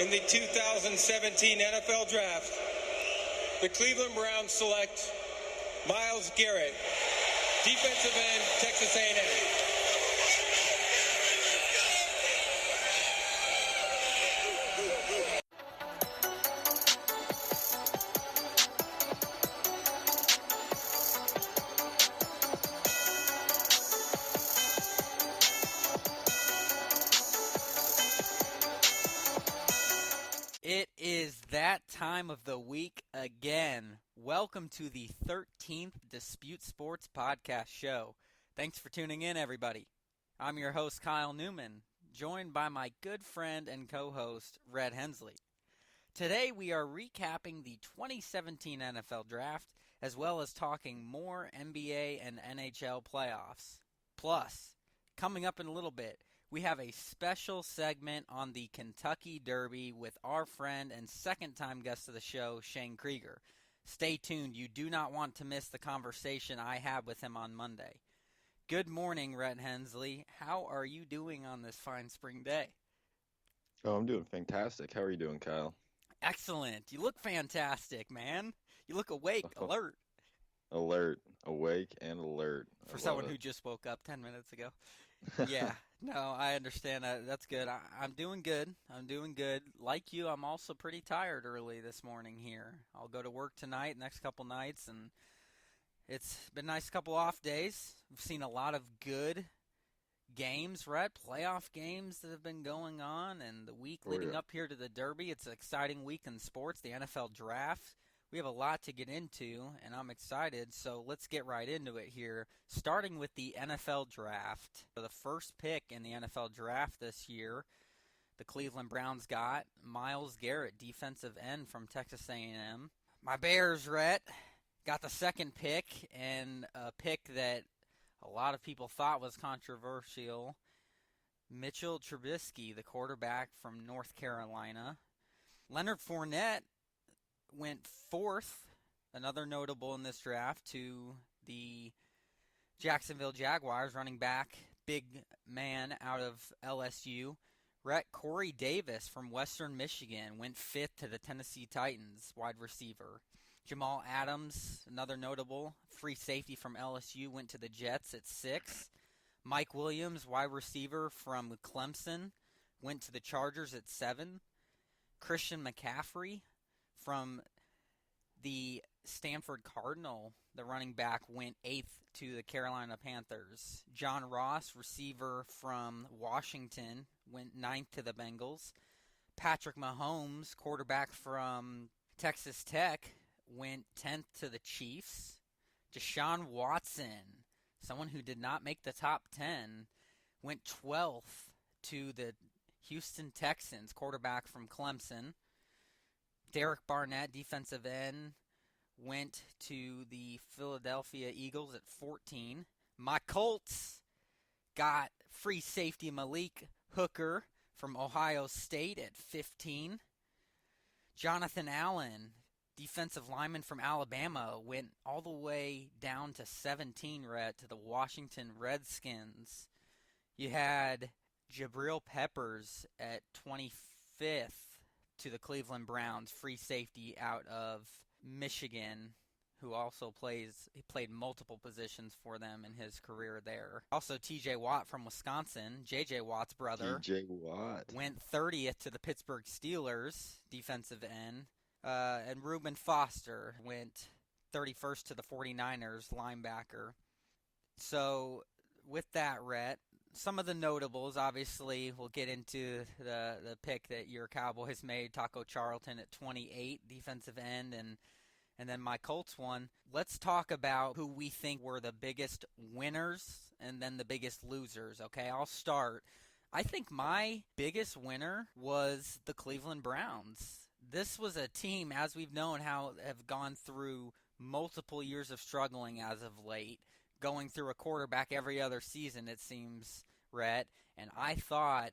In the 2017 NFL Draft, the Cleveland Browns select Myles Garrett, defensive end, Texas A&M. It is that time of the week again. Welcome to the 13th Dispute Sports Podcast Show. Thanks for tuning in, everybody. I'm your host, Kyle Neumann, joined by my good friend and co-host, Rhett Hensley. Today we are recapping the 2017 NFL Draft, as well as talking more NBA and NHL playoffs. Plus, coming up in a little bit, we have a special segment on the Kentucky Derby with our friend and second-time guest of the show, Shane Creager. Stay tuned. You do not want to miss the conversation I had with him on Monday. Good morning, Rhett Hensley. How are you doing on this fine spring day? Oh, I'm doing fantastic. How are you doing, Kyle? Excellent. You look fantastic, man. You look awake, alert. Alert, awake, and alert. For someone who just woke up 10 minutes ago. Yeah, no, I understand that. That's good. I'm doing good. Like you, I'm also pretty tired early this morning here. I'll go to work tonight, next couple nights, and it's been a nice couple off days. We've seen a lot of good games, right? Playoff games that have been going on, and the week leading up here to the Derby. It's an exciting week in sports, the NFL Draft. We have a lot to get into, and I'm excited, so let's get right into it here, starting with the NFL Draft. For the first pick in the NFL Draft this year, the Cleveland Browns got Myles Garrett, defensive end from Texas A&M. My Bears, Rhett, got the second pick, and a pick that a lot of people thought was controversial. Mitchell Trubisky, the quarterback from North Carolina. Leonard Fournette went fourth, another notable in this draft, to the Jacksonville Jaguars, running back, big man out of LSU. Corey Davis from Western Michigan went fifth to the Tennessee Titans, wide receiver. Jamal Adams, another notable, free safety from LSU, went to the Jets at 6. Mike Williams, wide receiver from Clemson, went to the Chargers at 7. Christian McCaffrey from the Stanford Cardinal, the running back, went 8th to the Carolina Panthers. John Ross, receiver from Washington, went 9th to the Bengals. Patrick Mahomes, quarterback from Texas Tech, went 10th to the Chiefs. Deshaun Watson, someone who did not make the top 10, went 12th to the Houston Texans, quarterback from Clemson. Derek Barnett, defensive end, went to the Philadelphia Eagles at 14. My Colts got free safety Malik Hooker from Ohio State at 15. Jonathan Allen, defensive lineman from Alabama, went all the way down to 17, Rhett, to the Washington Redskins. You had Jabril Peppers at 25th. To the Cleveland Browns, free safety out of Michigan, who also played multiple positions for them in his career there. Also, T.J. Watt from Wisconsin, J.J. Watt's brother, T.J. Watt, went 30th to the Pittsburgh Steelers, defensive end. And Reuben Foster went 31st to the 49ers, linebacker. So, with that, Rhett, some of the notables, obviously, we'll get into the pick that your Cowboys made, Taco Charlton at 28, defensive end, and then my Colts one. Let's talk about who we think were the biggest winners and then the biggest losers, okay? I'll start. I think my biggest winner was the Cleveland Browns. This was a team, as we've known, have gone through multiple years of struggling as of late, going through a quarterback every other season, it seems, Rhett. And I thought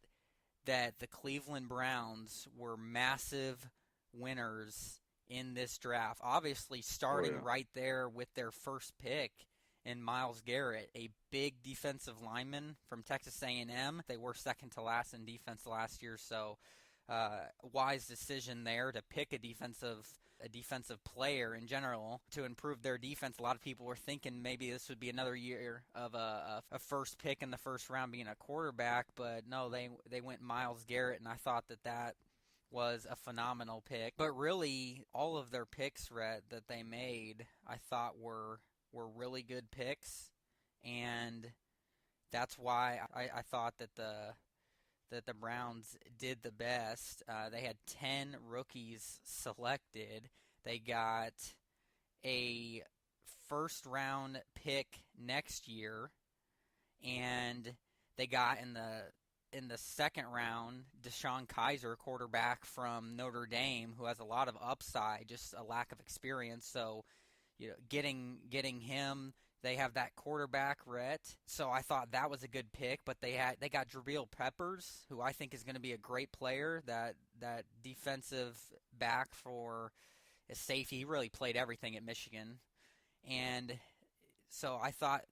that the Cleveland Browns were massive winners in this draft. Obviously, starting right there with their first pick in Myles Garrett, a big defensive lineman from Texas A&M. They were second to last in defense last year, so wise decision there to pick a defensive player in general to improve their defense. A lot of people were thinking maybe this would be another year of a first pick in the first round being a quarterback, but no, they went Myles Garrett, and I thought that was a phenomenal pick. But really, all of their picks, Rhett, that they made, I thought were really good picks, and that's why I thought that the Browns did the best. They had 10 rookies selected. They got a first-round pick next year, and they got in the second round Deshaun Kaiser, quarterback from Notre Dame, who has a lot of upside, just a lack of experience. So, getting him. They have that quarterback, Rhett. So I thought that was a good pick, but they got Jabril Peppers, who I think is going to be a great player, that defensive back for a safety. He really played everything at Michigan. And so I thought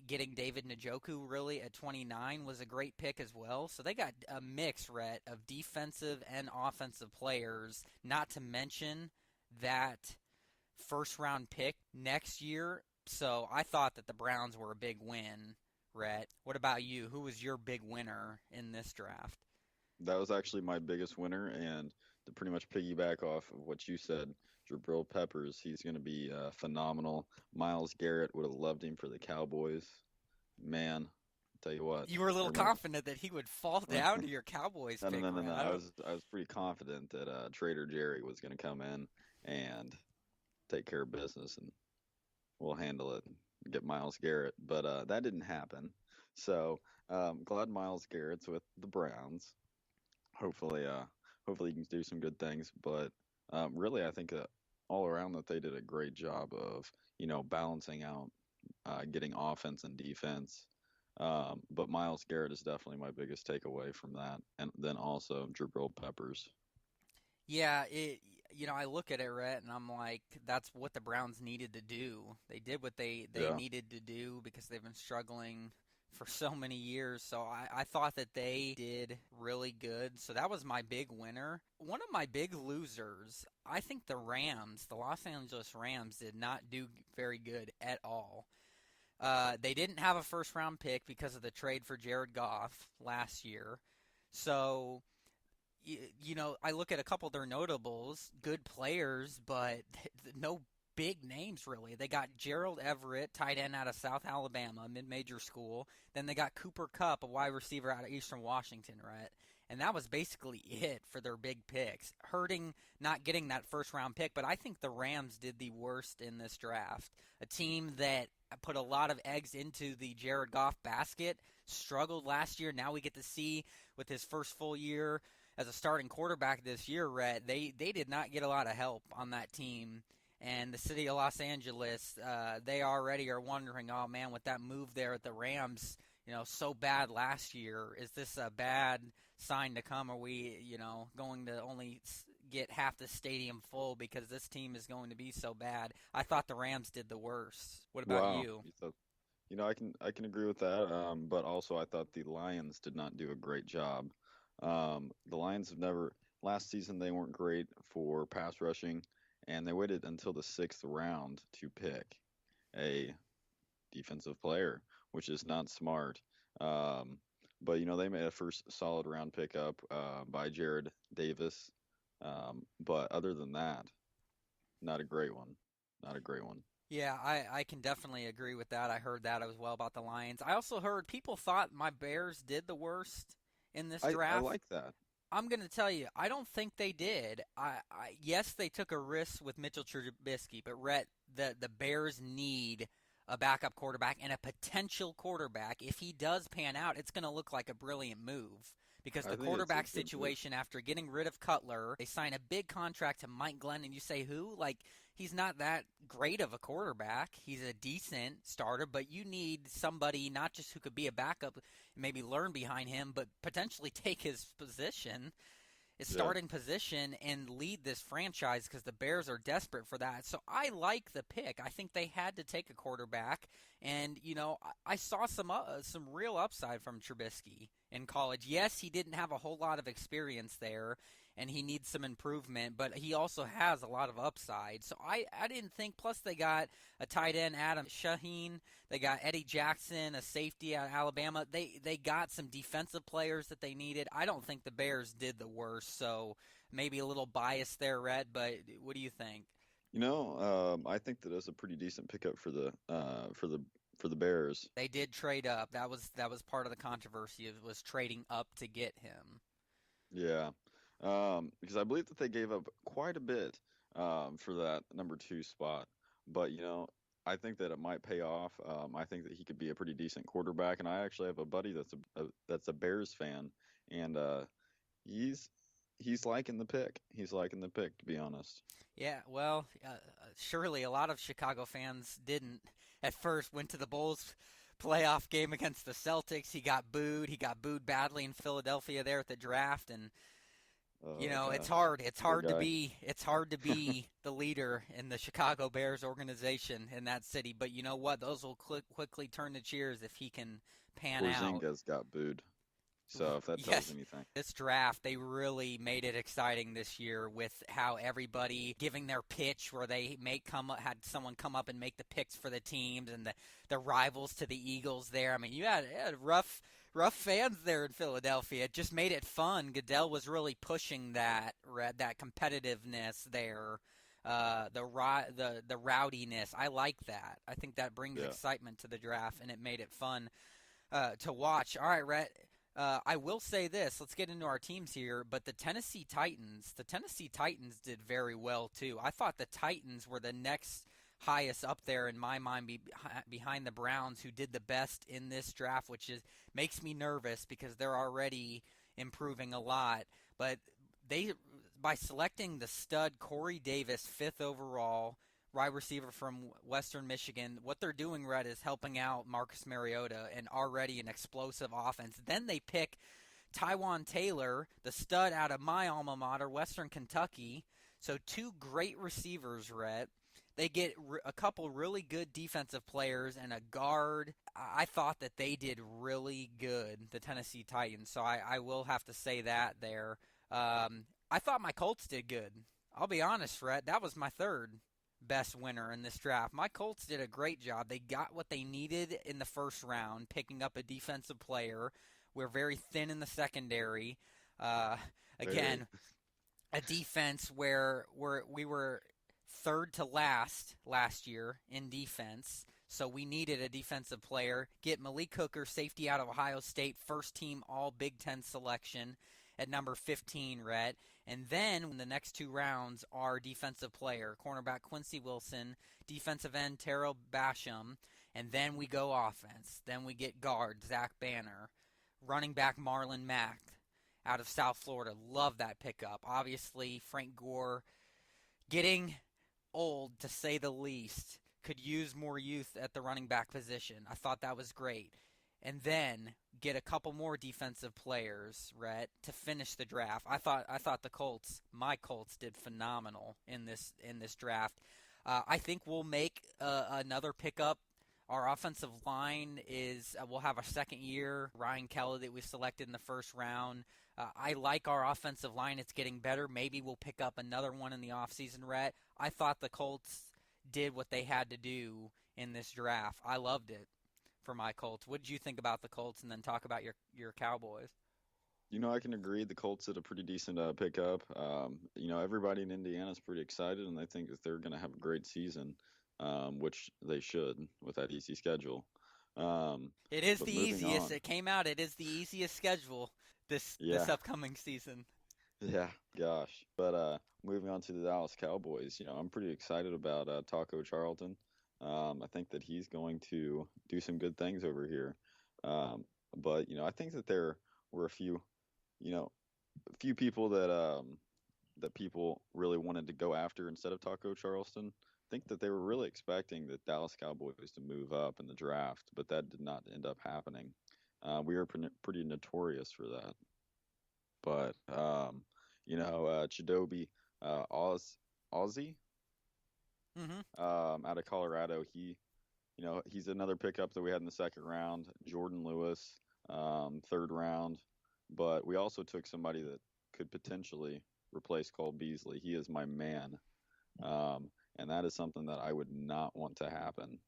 getting David Njoku really at 29 was a great pick as well. So they got a mix, Rhett, of defensive and offensive players, not to mention that first-round pick next year. So I thought that the Browns were a big win, Rhett. What about you? Who was your big winner in this draft? That was actually my biggest winner, and to pretty much piggyback off of what you said, Jabril Peppers, he's going to be phenomenal. Myles Garrett, would have loved him for the Cowboys. Man, I'll tell you what. You were a little confident that he would fall down to your Cowboys pick. No. I was pretty confident that Trader Jerry was going to come in and take care of business, and we'll handle it, get Myles Garrett. But that didn't happen. So glad Myles Garrett's with the Browns. Hopefully he can do some good things. But really, I think all around that they did a great job of, balancing out, getting offense and defense. But Myles Garrett is definitely my biggest takeaway from that. And then also Jabril Peppers. Yeah, I look at it, Rhett, and I'm like, that's what the Browns needed to do. They did what they needed to do because they've been struggling for so many years. So I thought that they did really good. So that was my big winner. One of my big losers, I think the Los Angeles Rams did not do very good at all. They didn't have a first-round pick because of the trade for Jared Goff last year. So I look at a couple of their notables, good players, but no big names really. They got Gerald Everett, tight end out of South Alabama, mid-major school. Then they got Cooper Kupp, a wide receiver out of Eastern Washington, right? And that was basically it for their big picks. Hurting not getting that first-round pick, but I think the Rams did the worst in this draft. A team that put a lot of eggs into the Jared Goff basket, struggled last year. Now we get to see with his first full year as a starting quarterback this year, Rhett, they did not get a lot of help on that team. And the city of Los Angeles, they already are wondering, oh, man, with that move there at the Rams, so bad last year, is this a bad sign to come? Are we, going to only get half the stadium full because this team is going to be so bad? I thought the Rams did the worst. What about you? I can agree with that, but also I thought the Lions did not do a great job. The Lions last season they weren't great for pass rushing, and they waited until the 6th round to pick a defensive player, which is not smart. But they made a first solid round pickup by Jared Davis. But other than that, not a great one. Yeah, I can definitely agree with that. I heard that as well about the Lions. I also heard people thought my Bears did the worst in this draft. I like that. I'm going to tell you, I don't think they did. Yes, they took a risk with Mitchell Trubisky, but Rhett, the Bears need a backup quarterback and a potential quarterback. If he does pan out, it's going to look like a brilliant move because the quarterback situation after getting rid of Cutler, they sign a big contract to Mike Glennon, and you say who? Like, he's not that great of a quarterback. He's a decent starter, but you need somebody not just who could be a backup, maybe learn behind him, but potentially take his position. starting position and lead this franchise because the Bears are desperate for that. So I like the pick. I think they had to take a quarterback, and I saw some real upside from Trubisky in college. Yes, he didn't have a whole lot of experience there, and he needs some improvement, but he also has a lot of upside. So I didn't think, plus they got a tight end, Adam Shaheen. They got Eddie Jackson, a safety out of Alabama. They got some defensive players that they needed. I don't think the Bears did the worst, so maybe a little biased there, Rhett, but what do you think? I think that is a pretty decent pickup for the Bears. They did trade up. That was part of the controversy, was trading up to get him. Yeah. Because I believe that they gave up quite a bit for that number 2 spot. But, I think that it might pay off. I think that he could be a pretty decent quarterback. And I actually have a buddy that's a Bears fan. And he's liking the pick. He's liking the pick, to be honest. Yeah, well, surely a lot of Chicago fans didn't at first. Went to the Bulls playoff game against the Celtics. He got booed. He got booed badly in Philadelphia there at the draft. And it's hard. It's hard to be the leader in the Chicago Bears organization in that city. But you know what? Those will quickly turn to cheers if he can pan out. Porzingis got booed. So if that tells anything. This draft, they really made it exciting this year with how everybody giving their pitch, where they had someone come up and make the picks for the teams, and the rivals to the Eagles there. I mean, you had rough fans there in Philadelphia. It just made it fun. Goodell was really pushing that competitiveness there, the rowdiness. I like that. I think that brings excitement to the draft, and it made it fun to watch. All right, Rhett. I will say this. Let's get into our teams here. But the Tennessee Titans did very well too. I thought the Titans were the next highest up there in my mind, behind the Browns, who did the best in this draft, which makes me nervous because they're already improving a lot. But by selecting the stud Corey Davis, 5th overall, wide receiver from Western Michigan, what they're doing, Rhett, is helping out Marcus Mariota and already an explosive offense. Then they pick Tywan Taylor, the stud out of my alma mater, Western Kentucky. So 2 great receivers, Rhett. They get a couple really good defensive players and a guard. I thought that they did really good, the Tennessee Titans. So I will have to say that there. I thought my Colts did good. I'll be honest, Rhett. That was my third best winner in this draft. My Colts did a great job. They got what they needed in the first round, picking up a defensive player. We're very thin in the secondary. Again, a defense where we were third to last year in defense, so we needed a defensive player. Get Malik Hooker, safety out of Ohio State, first team all Big Ten selection at number 15, Rhett. And then in the next 2 rounds, our defensive player, cornerback Quincy Wilson, defensive end Terrell Basham, and then we go offense. Then we get guard Zach Banner, running back Marlon Mack out of South Florida. Love that pickup. Obviously, Frank Gore, getting old to say the least, could use more youth at the running back position. I thought that was great. And then get a couple more defensive players, Rhett, to finish the draft. I thought my Colts did phenomenal in this draft. I think we'll make another pickup. Our offensive line we'll have a second year, Ryan Kelly, that we selected in the first round. I like our offensive line. It's getting better. Maybe we'll pick up another one in the offseason, Rhett. I thought the Colts did what they had to do in this draft. I loved it for my Colts. What did you think about the Colts? And then talk about your Cowboys. I can agree. The Colts did a pretty decent pickup. Everybody in Indiana is pretty excited, and they think that they're going to have a great season, which they should with that easy schedule. It is the easiest. It came out. It is the easiest schedule this upcoming season. Yeah, gosh. But moving on to the Dallas Cowboys, I'm pretty excited about Taco Charlton. I think that he's going to do some good things over here. But I think that there were a few people that people really wanted to go after instead of Taco Charleston. I think that they were really expecting the Dallas Cowboys to move up in the draft, but that did not end up happening. We were pretty notorious for that. But, Chidobe Aussie out of Colorado. He's another pickup that we had in the second round. Jordan Lewis, third round. But we also took somebody that could potentially replace Cole Beasley. He is my man. And that is something that I would not want to happen.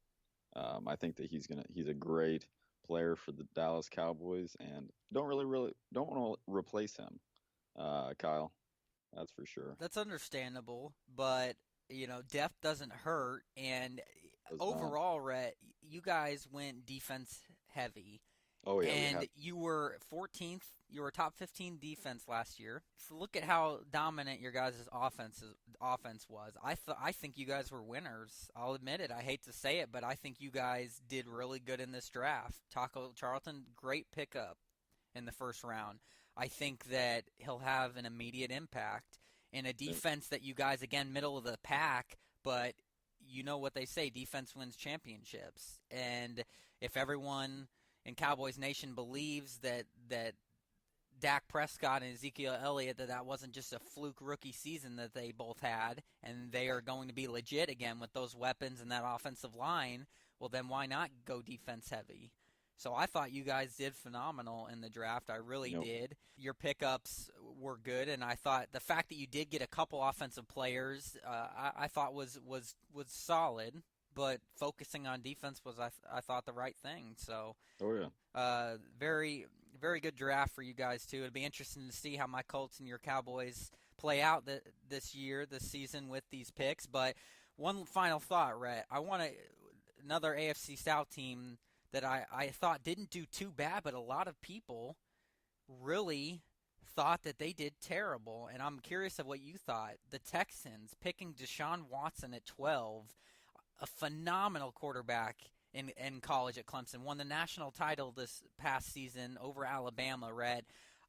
I think that he's a great player for the Dallas Cowboys, and don't want to replace him, Kyle. That's for sure. That's understandable, but depth doesn't hurt. And overall, Rhett, you guys went defense heavy. Oh yeah, and you were 14th. You were top 15 defense last year. So look at how dominant your guys' offense was. I think you guys were winners. I'll admit it. I hate to say it, but I think you guys did really good in this draft. Taco Charlton, great pickup in the first round. I think that he'll have an immediate impact in a defense that you guys, again, middle of the pack, but you know what they say, defense wins championships. And if everyone in Cowboys Nation believes that Dak Prescott and Ezekiel Elliott, that wasn't just a fluke rookie season that they both had, and they are going to be legit again with those weapons and that offensive line, well, then why not go defense heavy? So I thought you guys did phenomenal in the draft. I really did. Your pickups were good, and I thought the fact that you did get a couple offensive players, I thought was solid. But focusing on defense was, I thought, the right thing. So, very, very good draft for you guys too. It'd be interesting to see how my Colts and your Cowboys play out this season with these picks. But one final thought, Rhett. I want another AFC South team that I thought didn't do too bad, but a lot of people really thought that they did terrible. And I'm curious of what you thought. The Texans picking Deshaun Watson at 12. A phenomenal quarterback in college at Clemson. Won the national title this past season over Alabama, Red.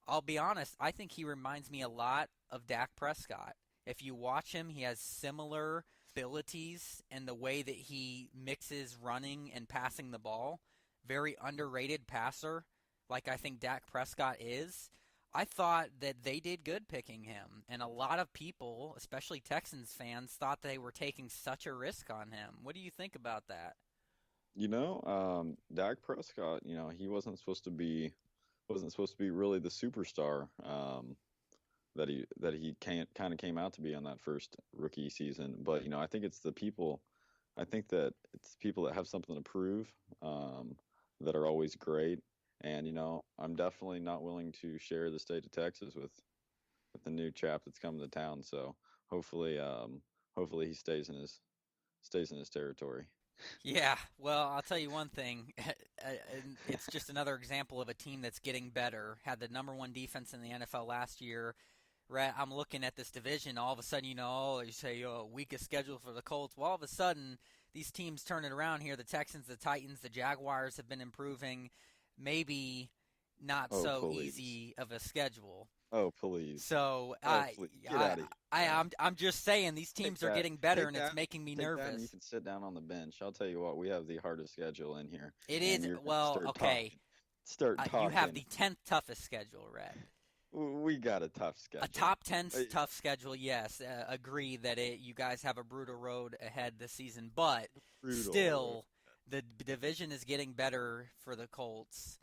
I'll be honest, I think he reminds me a lot of Dak Prescott. If you watch him, he has similar abilities in the way that he mixes running and passing the ball. Very underrated passer, like I think Dak Prescott is. I thought that they did good picking him, and a lot of people, especially Texans fans, thought they were taking such a risk on him. What do you think about that? Dak Prescott, he wasn't supposed to be really the superstar that he kind of came out to be on that first rookie season. But I think it's the people. I think that it's people that have something to prove that are always great. And, I'm definitely not willing to share the state of Texas with the new chap that's coming to town. So hopefully he stays in his territory. Yeah, well, I'll tell you one thing. It's just another example of a team that's getting better. Had the number one defense in the NFL last year. I'm looking at this division. All of a sudden, you say weakest schedule for the Colts. Well, all of a sudden, these teams turn it around here. The Texans, the Titans, the Jaguars have been improving. Maybe not easy of a schedule. Oh, please. So I'm just saying these teams are getting better, and it's making me nervous. You can sit down on the bench. I'll tell you what, we have the hardest schedule in here. It is. Well, okay. Start talking. You have the 10th toughest schedule, Red. We got a tough schedule. A top 10 tough schedule, yes. Agree that you guys have a brutal road ahead this season, but still, the division is getting better for the Colts.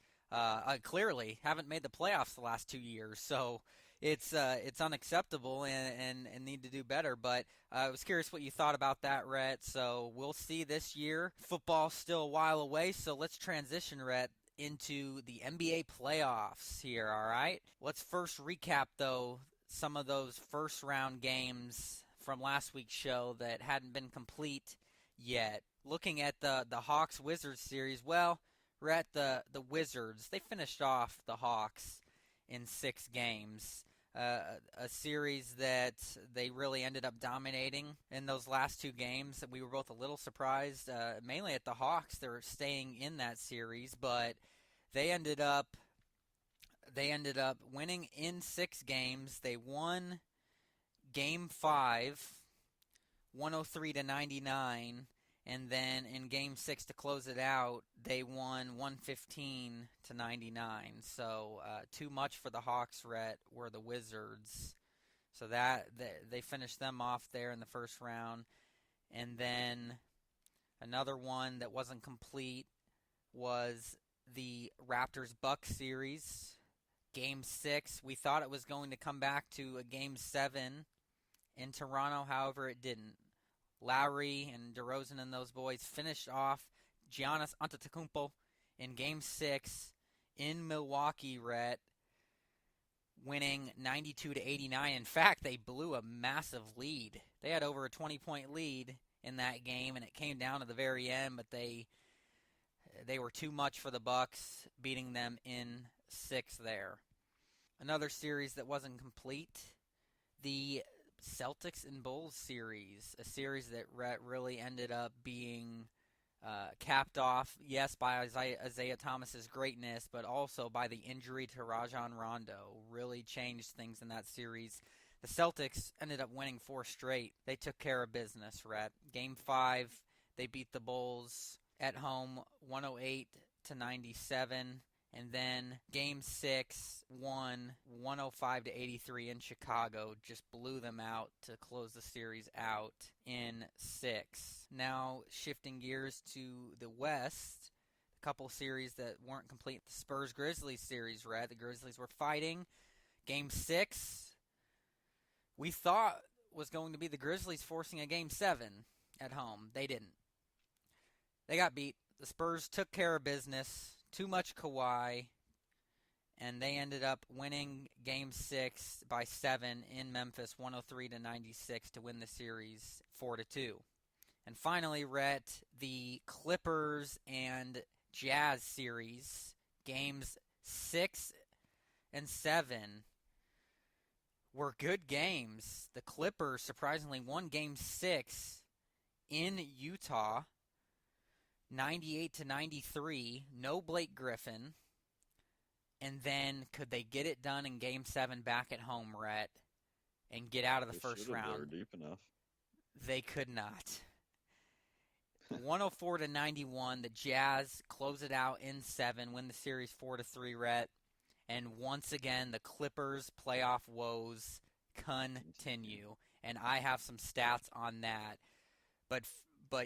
Clearly, haven't made the playoffs the last 2 years, so it's unacceptable and need to do better. But I was curious what you thought about that, Rhett. So we'll see this year. Football's still a while away, so let's transition, Rhett, into the NBA playoffs here, all right? Let's first recap, though, some of those first-round games from last week's show that hadn't been complete yet. Looking at the Hawks-Wizards series, well, we're at the Wizards. They finished off the Hawks in 6 games, a series that they really ended up dominating in those last 2 games. We were both a little surprised, mainly at the Hawks. They were staying in that series, but they ended up winning in 6 games. They won Game 5, 103-99. And then in Game 6 to close it out, they won 115-99. So too much for the Hawks, Rhett, were the Wizards. So that they finished them off there in the first round. And then another one that wasn't complete was the Raptors-Bucks series. Game 6, we thought it was going to come back to a Game 7 in Toronto. However, it didn't. Lowry and DeRozan and those boys finished off Giannis Antetokounmpo in Game 6 in Milwaukee, Rhett, winning 92-89. In fact, they blew a massive lead. They had over a 20-point lead in that game, and it came down to the very end, but they were too much for the Bucks, beating them in 6 there. Another series that wasn't complete, the Celtics and Bulls series, a series that really ended up being capped off, yes, by Isaiah Thomas's greatness, but also by the injury to Rajon Rondo. Really changed things in that series. The Celtics ended up winning 4 straight. They took care of business, Rhett. Game 5, they beat the Bulls at home 108-97. And then Game 6 won 105-83 in Chicago. Just blew them out to close the series out in 6. Now shifting gears to the West, a couple series that weren't complete. The Spurs-Grizzlies series, Red. The Grizzlies were fighting. Game 6, we thought was going to be the Grizzlies forcing a Game 7 at home. They didn't. They got beat. The Spurs took care of business. Too much Kawhi, and they ended up winning Game 6 by 7 in Memphis, 103-96 to win the series 4-2. And finally, Rhett, the Clippers and Jazz series, Games 6 and 7 were good games. The Clippers surprisingly won Game 6 in Utah, 98-93, no Blake Griffin, and then could they get it done in Game 7 back at home, Rhett, and get out of the first round? They were deep enough. They could not. 104-91, the Jazz close it out in 7, win the series 4-3, Rhett, and once again the Clippers' playoff woes continue, and I have some stats on that, but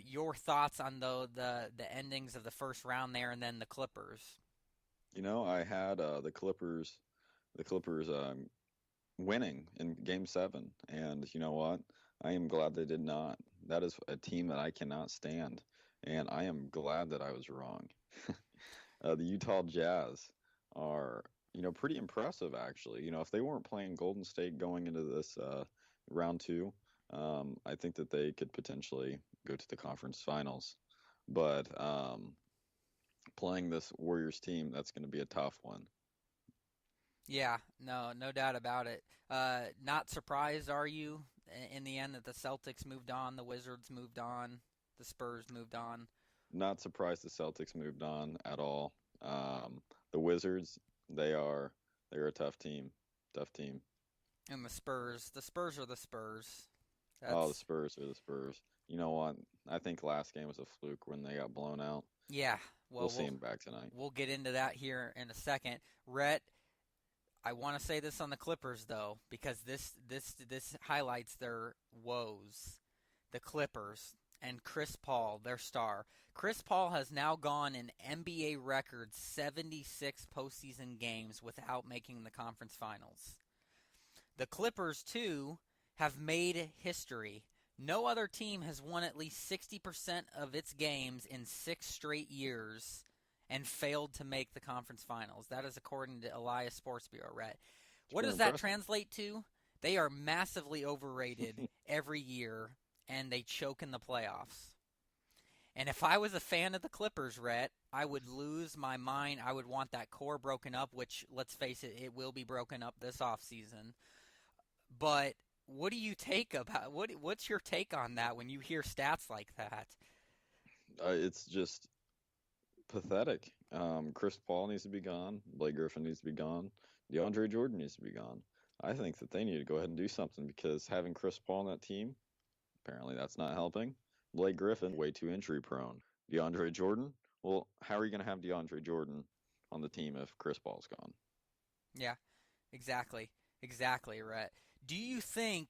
your thoughts on the endings of the first round there and then the Clippers? You know, I had the Clippers winning in Game 7, and you know what? I am glad they did not. That is a team that I cannot stand, and I am glad that I was wrong. The Utah Jazz are, pretty impressive actually. If they weren't playing Golden State going into this round 2, I think that they could potentially go to the conference finals. But playing this Warriors team, that's going to be a tough one. Yeah, no doubt about it. Not surprised, are you, in the end that the Celtics moved on, the Wizards moved on, the Spurs moved on? Not surprised the Celtics moved on at all. The Wizards, they're a tough team. And the Spurs are the Spurs. The Spurs are the Spurs. You know what? I think last game was a fluke when they got blown out. Yeah. Well, we'll see them back tonight. We'll get into that here in a second. Rhett, I want to say this on the Clippers, though, because this highlights their woes. The Clippers and Chris Paul, their star. Chris Paul has now gone an NBA record 76 postseason games without making the conference finals. The Clippers, too, have made history. No other team has won at least 60% of its games in 6 straight years and failed to make the conference finals. That is according to Elias Sports Bureau, Rhett. What does that translate to? They are massively overrated every year, and they choke in the playoffs. And if I was a fan of the Clippers, Rhett, I would lose my mind. I would want that core broken up, which, let's face it, it will be broken up this offseason. But what do you take about what's your take on that when you hear stats like that? It's just pathetic. Chris Paul needs to be gone. Blake Griffin needs to be gone. DeAndre Jordan needs to be gone. I think that they need to go ahead and do something because having Chris Paul on that team, apparently that's not helping. Blake Griffin, way too injury prone. DeAndre Jordan, well, how are you going to have DeAndre Jordan on the team if Chris Paul's gone? Yeah, exactly, Rhett. Do you think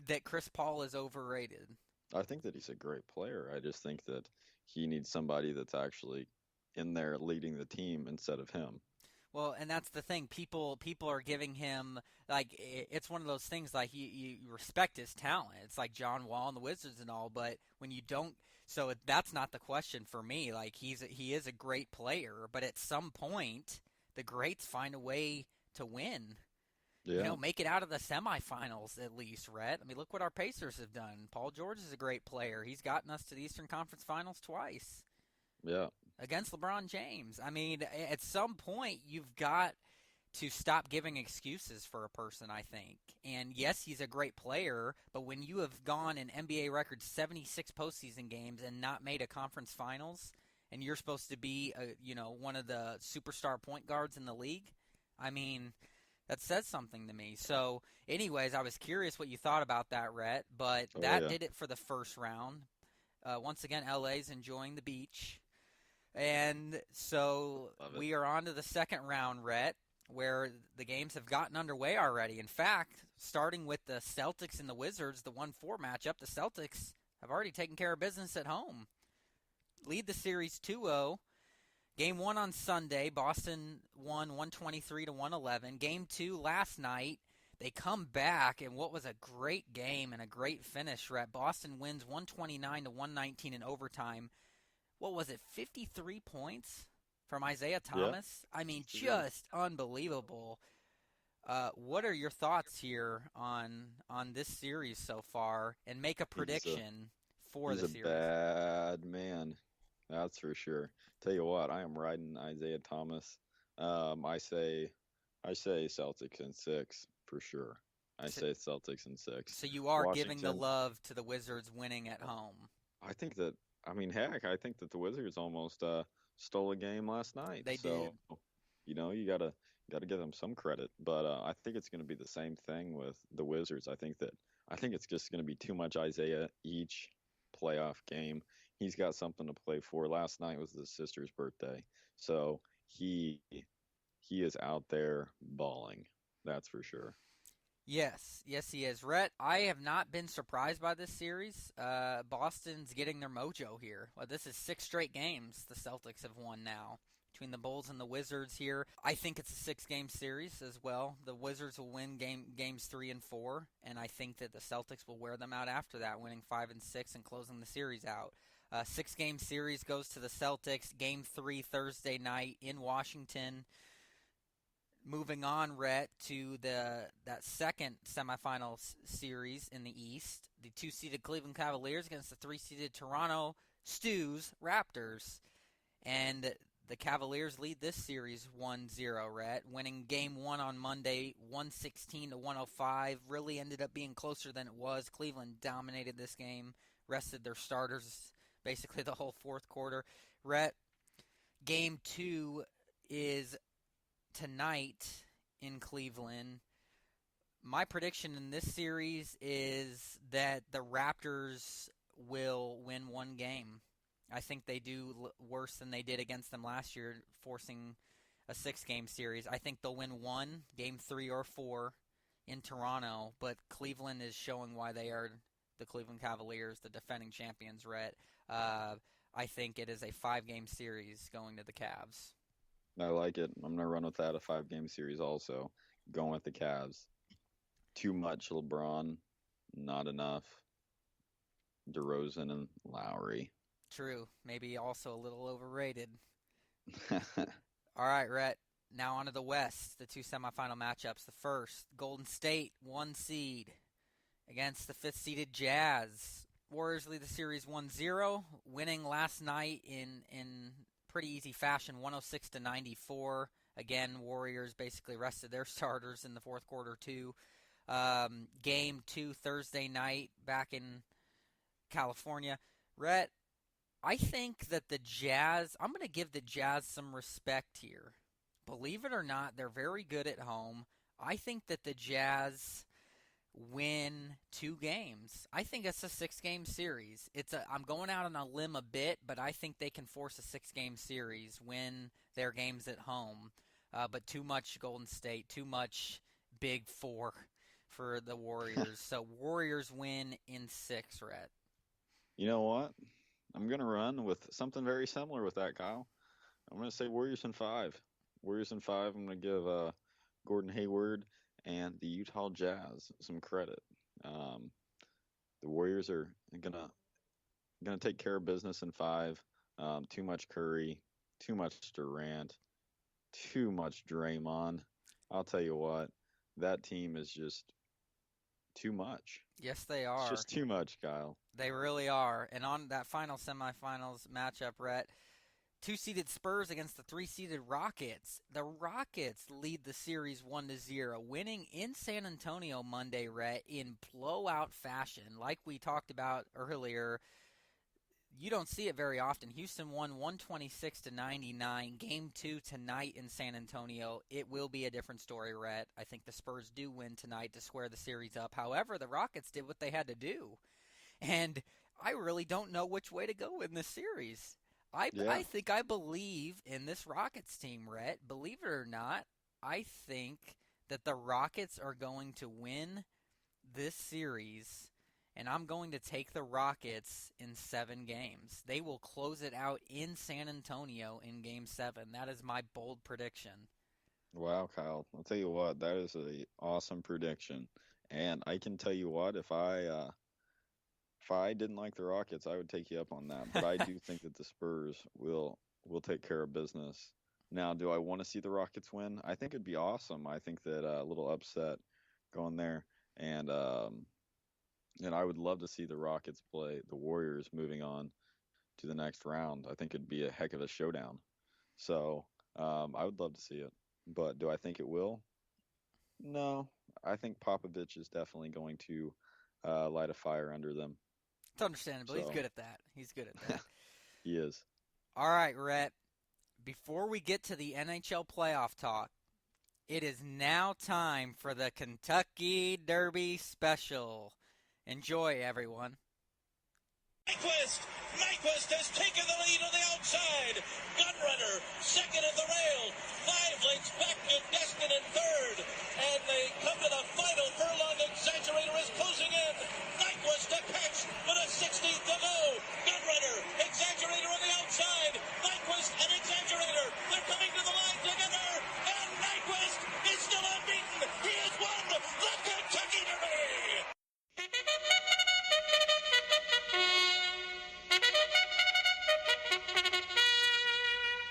that Chris Paul is overrated? I think that he's a great player. I just think that he needs somebody that's actually in there leading the team instead of him. Well, and that's the thing. People are giving him, like, it's one of those things, like, you respect his talent. It's like John Wall and the Wizards and all, but when you don't, so that's not the question for me. Like, he is a great player, but at some point, the greats find a way to win. Yeah. Make it out of the semifinals at least, Rhett. I mean, look what our Pacers have done. Paul George is a great player. He's gotten us to the Eastern Conference Finals twice. Yeah. Against LeBron James. I mean, at some point, you've got to stop giving excuses for a person, I think. And yes, he's a great player, but when you have gone an NBA record 76 postseason games and not made a conference finals, and you're supposed to be, one of the superstar point guards in the league, I mean, that says something to me. So, anyways, I was curious what you thought about that, Rhett, but did it for the first round. Once again, LA's enjoying the beach. And so we are on to the second round, Rhett, where the games have gotten underway already. In fact, starting with the Celtics and the Wizards, the 1-4 matchup, the Celtics have already taken care of business at home. Lead the series 2-0. Game 1 on Sunday, Boston won 123-111. Game 2 last night, they come back, and what was a great game and a great finish, Rhett. Boston wins 129-119 in overtime. What was it, 53 points from Isaiah Thomas? Yeah. I mean, just unbelievable. What are your thoughts here on this series so far, and make a prediction for the series? He's a bad man, that's for sure. Tell you what, I am riding Isaiah Thomas. I say Celtics in 6 for sure. I say Celtics in 6. So you are giving the love to the Wizards winning at home. I think that. I mean, heck, I think that the Wizards almost stole a game last night. They did. You gotta give them some credit. But I think it's going to be the same thing with the Wizards. I think it's just going to be too much Isaiah each playoff game. He's got something to play for. Last night was his sister's birthday, so he is out there balling. That's for sure. Yes, he is. Rhett, I have not been surprised by this series. Boston's getting their mojo here. Well, this is 6 straight games the Celtics have won now between the Bulls and the Wizards here. I think it's a 6-game series as well. The Wizards will win games 3 and 4, and I think that the Celtics will wear them out after that, winning 5 and 6 and closing the series out. 6-game series goes to the Celtics. Game 3 Thursday night in Washington. Moving on, Rhett, to that second semifinal series in the East, the 2-seeded Cleveland Cavaliers against the 3-seeded Toronto Raptors. And the Cavaliers lead this series 1-0, Rhett, winning Game 1 on Monday, 116-105. Really ended up being closer than it was. Cleveland dominated this game, rested their starters basically the whole fourth quarter. Rhett, Game 2 is tonight in Cleveland. My prediction in this series is that the Raptors will win one game. I think they do worse than they did against them last year, forcing a 6-game series. I think they'll win one, Game 3 or 4, in Toronto, but Cleveland is showing why they are the Cleveland Cavaliers, the defending champions, Rhett. I think it is a 5-game series going to the Cavs. I like it. I'm going to run with that, a 5-game series also. Going with the Cavs. Too much LeBron, not enough DeRozan and Lowry. True. Maybe also a little overrated. All right, Rhett. Now on to the West, the 2 semifinal matchups. The first, Golden State, 1 seed, against the 5th-seeded Jazz. Warriors lead the series 1-0, winning last night in pretty easy fashion, 106-94. Again, Warriors basically rested their starters in the fourth quarter too. Game 2 Thursday night back in California. Rhett, I think that the Jazz, I'm going to give the Jazz some respect here. Believe it or not, they're very good at home. I think that the Jazz win 2 games. I think it's a 6-game series. I'm going out on a limb a bit, but I think they can force a 6-game series, win their games at home. But too much Golden State, too much Big Four for the Warriors. So Warriors win in 6, Rhett. You know what? I'm going to run with something very similar with that, Kyle. I'm going to say Warriors in 5. Warriors in 5. I'm going to give Gordon Hayward and the Utah Jazz some credit. The Warriors are gonna take care of business in 5. Too much Curry, too much Durant, too much Draymond. I'll tell you what, that team is just too much. Yes, they are. It's just too much, Kyle. They really are. And on that final semifinals matchup, Rhett, 2-seeded Spurs against the 3-seeded Rockets. The Rockets lead the series 1-0, winning in San Antonio Monday, Rhett, in blowout fashion. Like we talked about earlier, you don't see it very often. Houston won 126-99. Game 2 tonight in San Antonio. It will be a different story, Rhett. I think the Spurs do win tonight to square the series up. However, the Rockets did what they had to do. And I really don't know which way to go in this series. I think I believe in this Rockets team, Rhett. Believe it or not, I think that the Rockets are going to win this series, and I'm going to take the Rockets in 7 games. They will close it out in San Antonio in Game 7. That is my bold prediction. Wow, Kyle. I'll tell you what, that is an awesome prediction. And I can tell you what, if I didn't like the Rockets, I would take you up on that. But I do think that the Spurs will take care of business. Now, do I want to see the Rockets win? I think it'd be awesome. I think that a little upset going there, and I would love to see the Rockets play the Warriors moving on to the next round. I think it'd be a heck of a showdown. So I would love to see it. But do I think it will? No. I think Popovich is definitely going to light a fire under them. It's understandable. He's good at that. He is. All right, Rhett. Before we get to the NHL playoff talk, it is now time for the Kentucky Derby special. Enjoy, everyone. Nyquist has taken the lead on the outside. Gunrunner, second at the rail. 5 lengths back to Destin in third. And they come to the final furlong. Exaggerator is closing in. Nyquist to catch with a 16th to go. Gunrunner, Exaggerator on the outside. Nyquist and Exaggerator, they're coming to the line together. And Nyquist is still unbeaten. He has won the Kentucky Derby.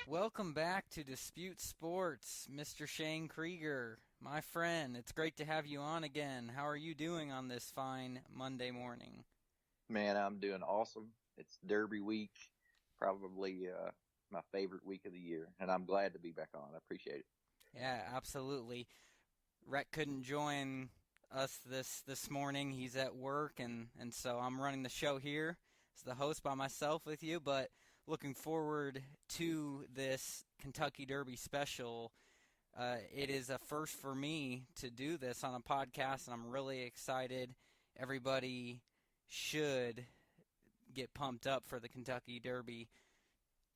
Welcome back to Dispute Sports, Mr. Shane Creager. My friend, it's great to have you on again. How are you doing on this fine Monday morning? Man, I'm doing awesome. It's Derby week, probably my favorite week of the year, and I'm glad to be back on. I appreciate it. Yeah, absolutely. Rhett couldn't join us this morning. He's at work, and so I'm running the show here as the host by myself with you, but looking forward to this Kentucky Derby special. It is a first for me to do this on a podcast, and I'm really excited. Everybody should get pumped up for the Kentucky Derby.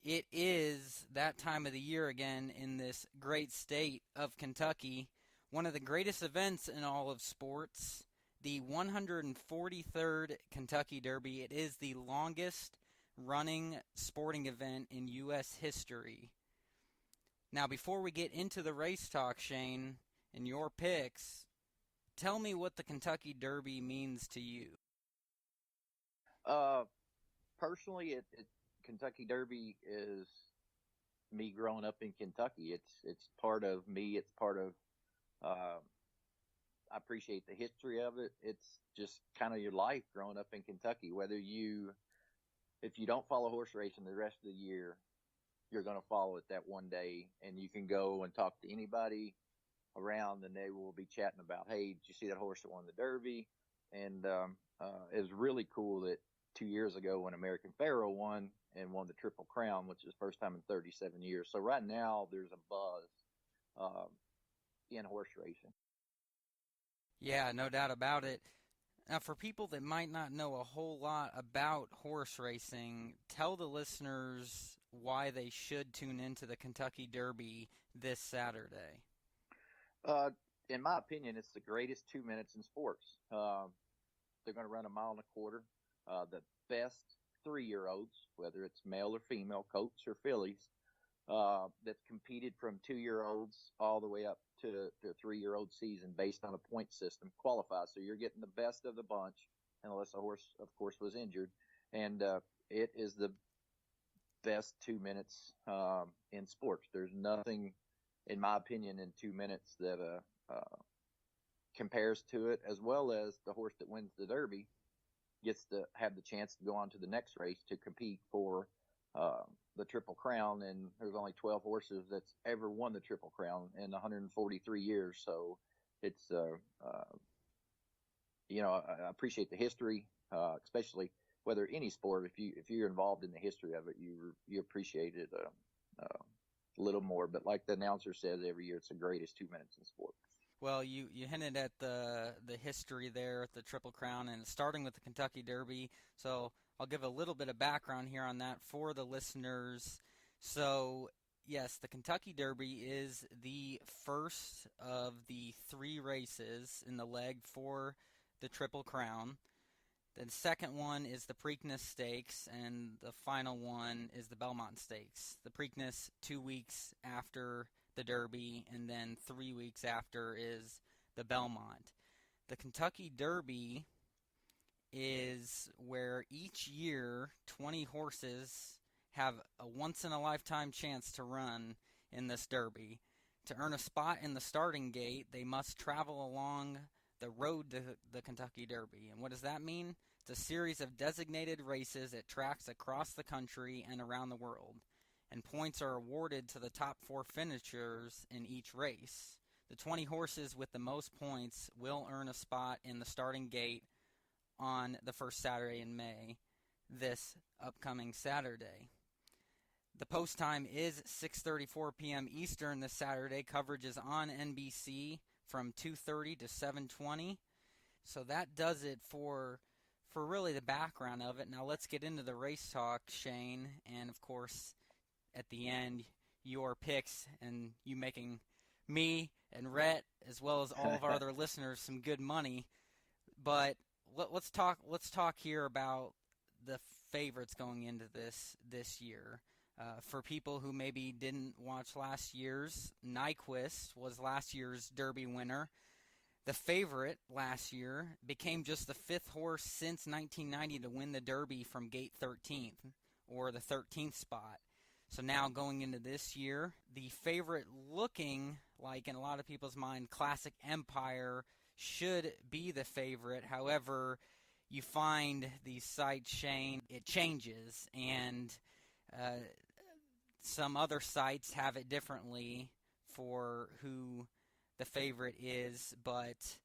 It is that time of the year again in this great state of Kentucky. One of the greatest events in all of sports, the 143rd Kentucky Derby. It is the longest running sporting event in U.S. history. Now, before we get into the race talk, Shane, and your picks, tell me what the Kentucky Derby means to you. Personally, Kentucky Derby is me growing up in Kentucky. It's part of me. It's part of. I appreciate the history of it. It's just kind of your life growing up in Kentucky. If you don't follow horse racing the rest of the year, you're going to follow it that one day, and you can go and talk to anybody around, and they will be chatting about, hey, did you see that horse that won the Derby? And it was really cool that 2 years ago when American Pharoah won and won the Triple Crown, which is the first time in 37 years. So right now there's a buzz in horse racing. Yeah, no doubt about it. Now, for people that might not know a whole lot about horse racing, tell the listeners why they should tune into the Kentucky Derby this Saturday. in my opinion, it's the greatest 2 minutes in sports. They're going to run a mile and a quarter. The best 3-year-olds, whether it's male or female, colts or fillies, that's competed from 2-year-olds all the way up to the 3-year-old season based on a point system, qualify. So you're getting the best of the bunch, unless a horse, of course, was injured. And it is the best 2 minutes in sports. There's nothing, in my opinion, in 2 minutes that compares to it, as well as the horse that wins the Derby gets to have the chance to go on to the next race to compete for the Triple Crown. And there's only 12 horses that's ever won the Triple Crown in 143 years. So it's, I appreciate the history, especially whether any sport, if you're involved in the history of it, you appreciate it a little more. But like the announcer says every year, it's the greatest 2 minutes in sport. Well, you hinted at the history there at the Triple Crown, and starting with the Kentucky Derby. So I'll give a little bit of background here on that for the listeners. So, yes, the Kentucky Derby is the first of the 3 races in the leg for the Triple Crown. The second one is the Preakness Stakes, and the final one is the Belmont Stakes. The Preakness 2 weeks after the Derby, and then 3 weeks after is the Belmont. The Kentucky Derby is where each year 20 horses have a once-in-a-lifetime chance to run in this Derby. To earn a spot in the starting gate, they must travel along the road to the Kentucky Derby. And what does that mean? It's a series of designated races at tracks across the country and around the world, and points are awarded to the top 4 finishers in each race. The 20 horses with the most points will earn a spot in the starting gate on the first Saturday in May, this upcoming Saturday. The post time is 6:34 p.m. Eastern this Saturday. Coverage is on NBC from 2:30 to 7:20. So that does it for really the background of it. Now let's get into the race talk, Shane, and of course at the end your picks and you making me and Rhett as well as all of our other listeners some good money. But let's talk here about the favorites going into this year. For people who maybe didn't watch last year's, Nyquist was last year's Derby winner. The favorite last year became just the 5th horse since 1990 to win the Derby from gate 13th, or the 13th spot. So now going into this year, the favorite looking like, in a lot of people's mind, Classic Empire should be the favorite. However, you find these sites, Shane, it changes, and some other sites have it differently for who the favorite is, but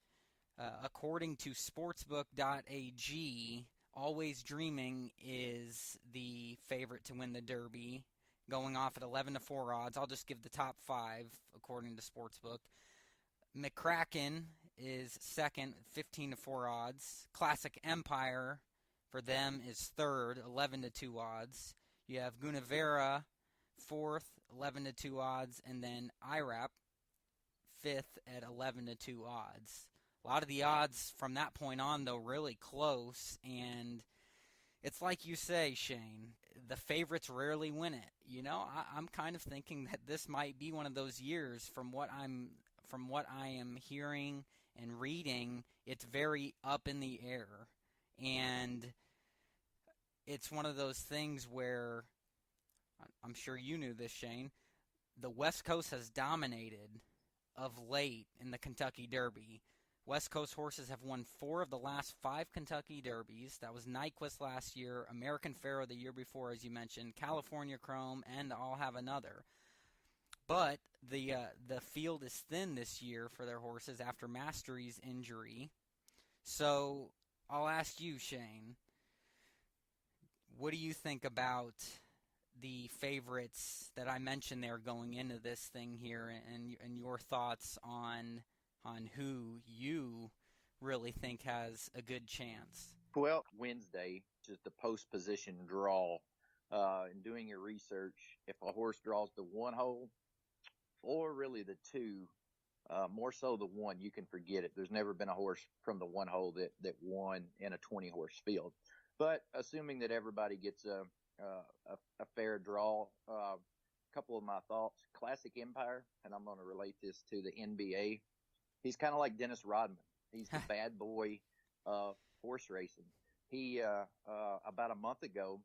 according to sportsbook.ag, Always Dreaming is the favorite to win the Derby, going off at 11-4 odds. I'll just give the top 5 according to Sportsbook. McCracken is second, 15-4 odds. Classic Empire for them is third, 11-2 odds. You have Gunavera fourth, 11-2 odds, and then IRAP fifth at 11-2 odds. A lot of the odds from that point on, though, really close, and it's like you say, Shane, the favorites rarely win it. You know, I'm kind of thinking that this might be one of those years. From what I am hearing and reading, it's very up in the air, and it's one of those things where, I'm sure you knew this, Shane, the West Coast has dominated of late in the Kentucky Derby. West Coast horses have won 4 of the last 5 Kentucky Derbies. That was Nyquist last year, American Pharoah the year before, as you mentioned, California Chrome, and I'll Have Another. But the field is thin this year for their horses after Mastery's injury. So I'll ask you, Shane, what do you think about the favorites that I mentioned there going into this thing here, and your thoughts on who you really think has a good chance? Well, Wednesday, just the post position draw, and doing your research, if a horse draws the 1 hole or really the 2, More so the one, you can forget it. There's never been a horse from the one hole that won in a 20 horse field. But assuming that everybody gets a fair draw, a couple of my thoughts. Classic Empire, and I'm going to relate this to the NBA. He's kind of like Dennis Rodman. He's the bad boy of horse racing. He about a month ago.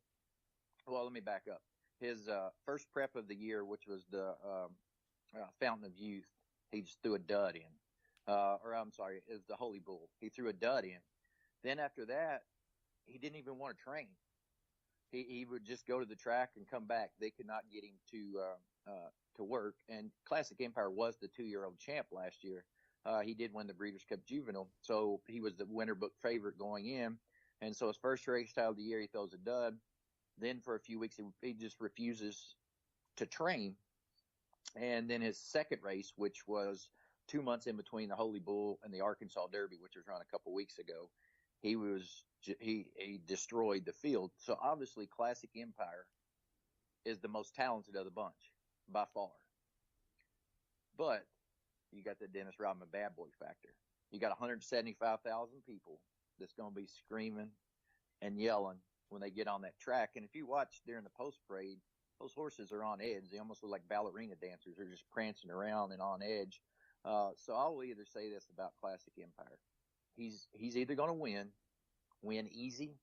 Well, let me back up. His first prep of the year, which was the Fountain of Youth, he just threw a dud in. Or I'm sorry, it was the Holy Bull. He threw a dud in. Then after that, he didn't even want to train. He would just go to the track and come back. They could not get him to work. And Classic Empire was the 2-year-old champ last year. He did win the Breeders' Cup Juvenile, so he was the winner book favorite going in. And so his first race of the year, he throws a dud. Then for a few weeks, he just refuses to train. And then his second race, which was 2 months in between the Holy Bull and the Arkansas Derby, which was run a couple weeks ago, he destroyed the field. So obviously Classic Empire is the most talented of the bunch by far. But you got the Dennis Rodman bad boy factor. You got 175,000 people that's going to be screaming and yelling when they get on that track. And if you watch during the post parade, those horses are on edge. They almost look like ballerina dancers. They're just prancing around and on edge. So I will either say this about Classic Empire. He's either going to win easy,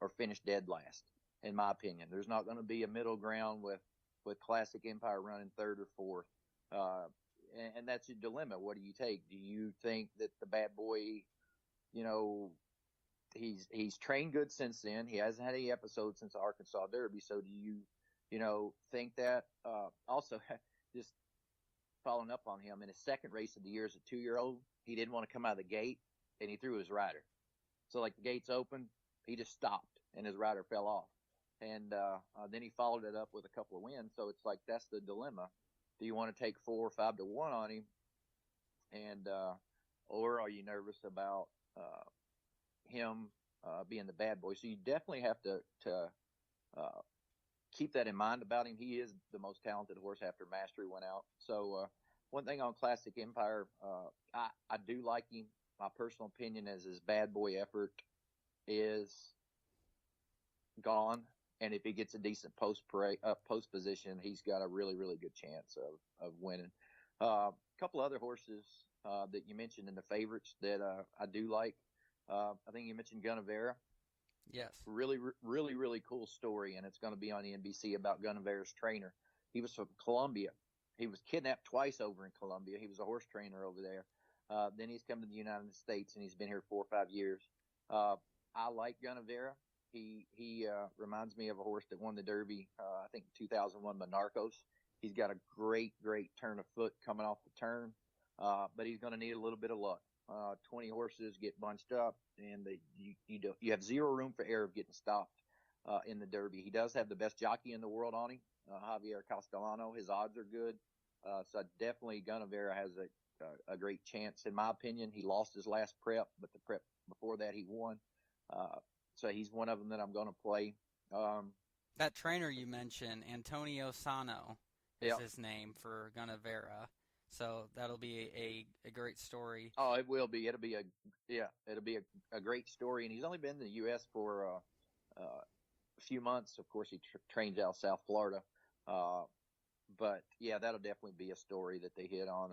or finish dead last, in my opinion. There's not going to be a middle ground with Classic Empire running third or fourth. And that's your dilemma. What do you take? Do you think that the bad boy, he's trained good since then? He hasn't had any episodes since the Arkansas Derby. So do you think that? Also, just following up on him, in his second race of the year as a 2-year-old, he didn't want to come out of the gate, and he threw his rider. So like the gates opened, he just stopped, and his rider fell off. And then he followed it up with a couple of wins. So it's like, that's the dilemma. Do you want to take 4 or 5 to 1 on him? And, or are you nervous about him being the bad boy? So you definitely have to keep that in mind about him. He is the most talented horse after Mastery went out. So one thing on Classic Empire, I do like him. My personal opinion is his bad boy effort is gone. And if he gets a decent post position, he's got a really, really good chance of winning. A couple other horses that you mentioned in the favorites that I do like. I think you mentioned Gunnevera. Yes. Really, really, really cool story, and it's going to be on the NBC about Gunnevera's trainer. He was from Colombia. He was kidnapped twice over in Colombia. He was a horse trainer over there. Then he's come to the United States, and he's been here 4 or 5 years. I like Gunnevera. He reminds me of a horse that won the Derby, I think 2001, Monarchos. He's got a great, great turn of foot coming off the turn, but he's going to need a little bit of luck. 20 horses get bunched up, and you have zero room for error of getting stopped in the Derby. He does have the best jockey in the world on him, Javier Castellano. His odds are good, so definitely Gunnevera has a great chance. In my opinion, he lost his last prep, but the prep before that he won. So he's one of them that I'm going to play. That trainer you mentioned, Antonio Sano, is Yep. his name for Gunnevera. So that'll be a great story. Oh, it will be. It'll be a great story. And he's only been in the U.S. for a few months. Of course, he trains out of South Florida. But yeah, that'll definitely be a story that they hit on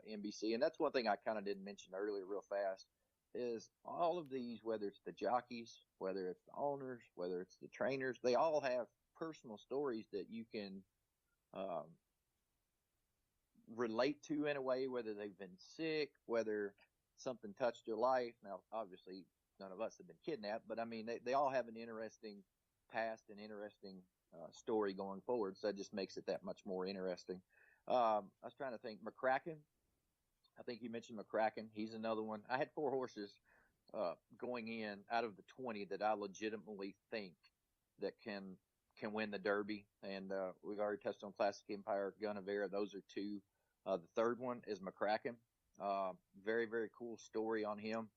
NBC. And that's one thing I kind of didn't mention earlier real fast, is all of these, whether it's the jockeys, whether it's the owners, whether it's the trainers, they all have personal stories that you can relate to in a way, whether they've been sick, whether something touched your life. Now, obviously, none of us have been kidnapped, but I mean, they all have an interesting past and interesting story going forward. So that just makes it that much more interesting. I was trying to think, McCracken. I think you mentioned McCracken. He's another one. I had 4 horses going in out of the 20 that I legitimately think that can win the Derby. And we've already touched on Classic Empire, Gunnevera. Those are 2. The third one is McCracken. Very, very cool story on him.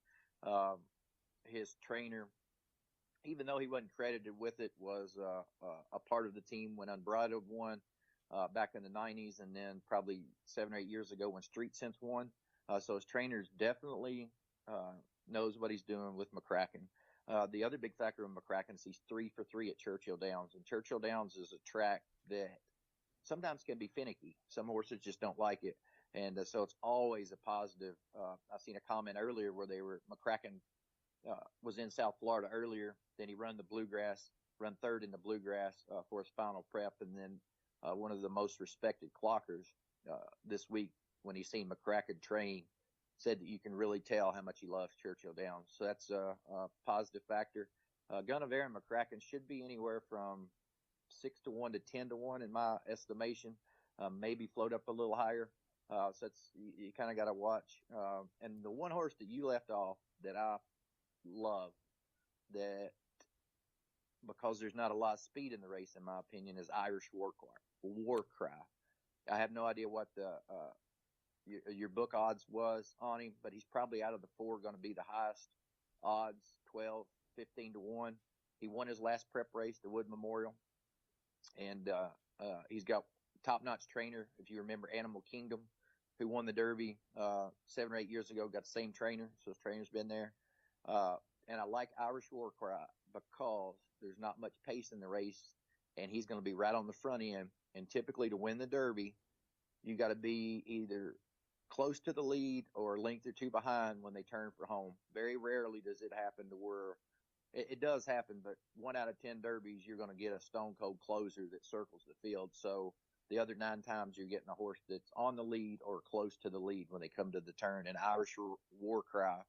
His trainer, even though he wasn't credited with it, was a part of the team when Unbridled won. back in the 90s, and then probably 7 or 8 years ago when Street Sense won. So his trainers definitely knows what he's doing with McCracken. The other big factor of McCracken is he's 3 for 3 at Churchill Downs, and Churchill Downs is a track that sometimes can be finicky. Some horses just don't like it, and so it's always a positive. I seen a comment earlier where McCracken was in South Florida earlier, then he run the Bluegrass, run third in the Bluegrass for his final prep, and then one of the most respected clockers this week when he seen McCracken train said that you can really tell how much he loves Churchill Downs. So that's a positive factor. Gunnevere and McCracken should be anywhere from 6-1 to 10-1 in my estimation. Maybe float up a little higher. So that's, you kind of got to watch. And the one horse that you left off that I love, that because there's not a lot of speed in the race, in my opinion, is Irish War Cry. I have no idea what the your book odds was on him, but he's probably out of the four going to be the highest odds, 12, 15-1. He won his last prep race, the Wood Memorial, and he's got top-notch trainer. If you remember Animal Kingdom, who won the Derby 7 or 8 years ago, got the same trainer, so his trainer's been there. And I like Irish War Cry because there's not much pace in the race, and he's going to be right on the front end. And typically to win the Derby, you got to be either close to the lead or a length or two behind when they turn for home. Very rarely does it happen to where it does happen, but 1 out of 10 Derbies, you're going to get a stone cold closer that circles the field. So the other 9 times you're getting a horse that's on the lead or close to the lead when they come to the turn. And Irish War Cry,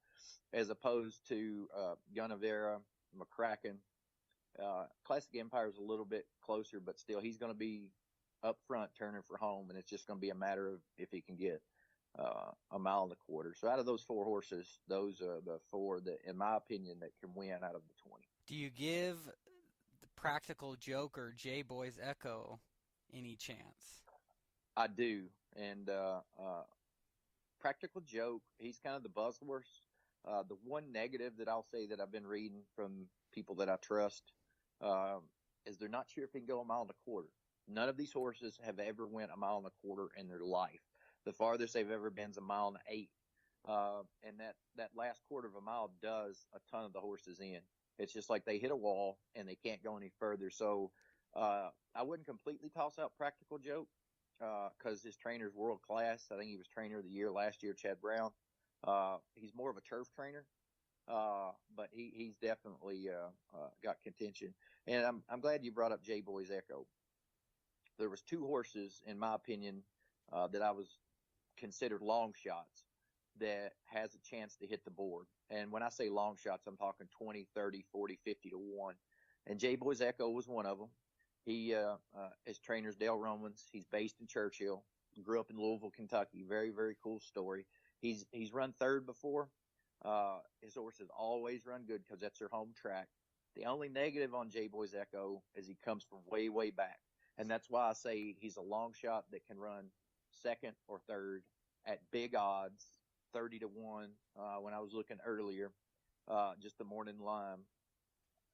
as opposed to Gunnevere, McCracken. Classic Empire is a little bit closer, but still he's going to be up front turning for home, and it's just going to be a matter of if he can get a mile and a quarter. So out of those 4 horses, those are the 4 that, in my opinion, that can win out of the 20. Do you give the Practical Joker J-Boy's Echo any chance? I do. And Practical Joke, he's kind of the buzz horse. The one negative that I'll say that I've been reading from people that I trust is they're not sure if he can go a mile and a quarter. None of these horses have ever went a mile and a quarter in their life. The farthest they've ever been is a mile and 8. And that last quarter of a mile does a ton of the horses in. It's just like they hit a wall and they can't go any further. So I wouldn't completely toss out Practical Joke because his trainer's world class. I think he was trainer of the year last year, Chad Brown. He's more of a turf trainer, but he's definitely got contention. And I'm glad you brought up J-Boy's Echo. There was 2 horses, in my opinion, that I was considered long shots that has a chance to hit the board. And when I say long shots, I'm talking 20, 30, 40, 50 to 1. And J-Boy's Echo was one of them. He, his trainer's Dale Romans. He's based in Churchill. Grew up in Louisville, Kentucky. Very, very cool story. He's run third before. His horses always run good because that's their home track. The only negative on J-Boy's Echo is he comes from way, way back. And that's why I say he's a long shot that can run second or third at big odds, 30 to 1, when I was looking earlier, just the morning line.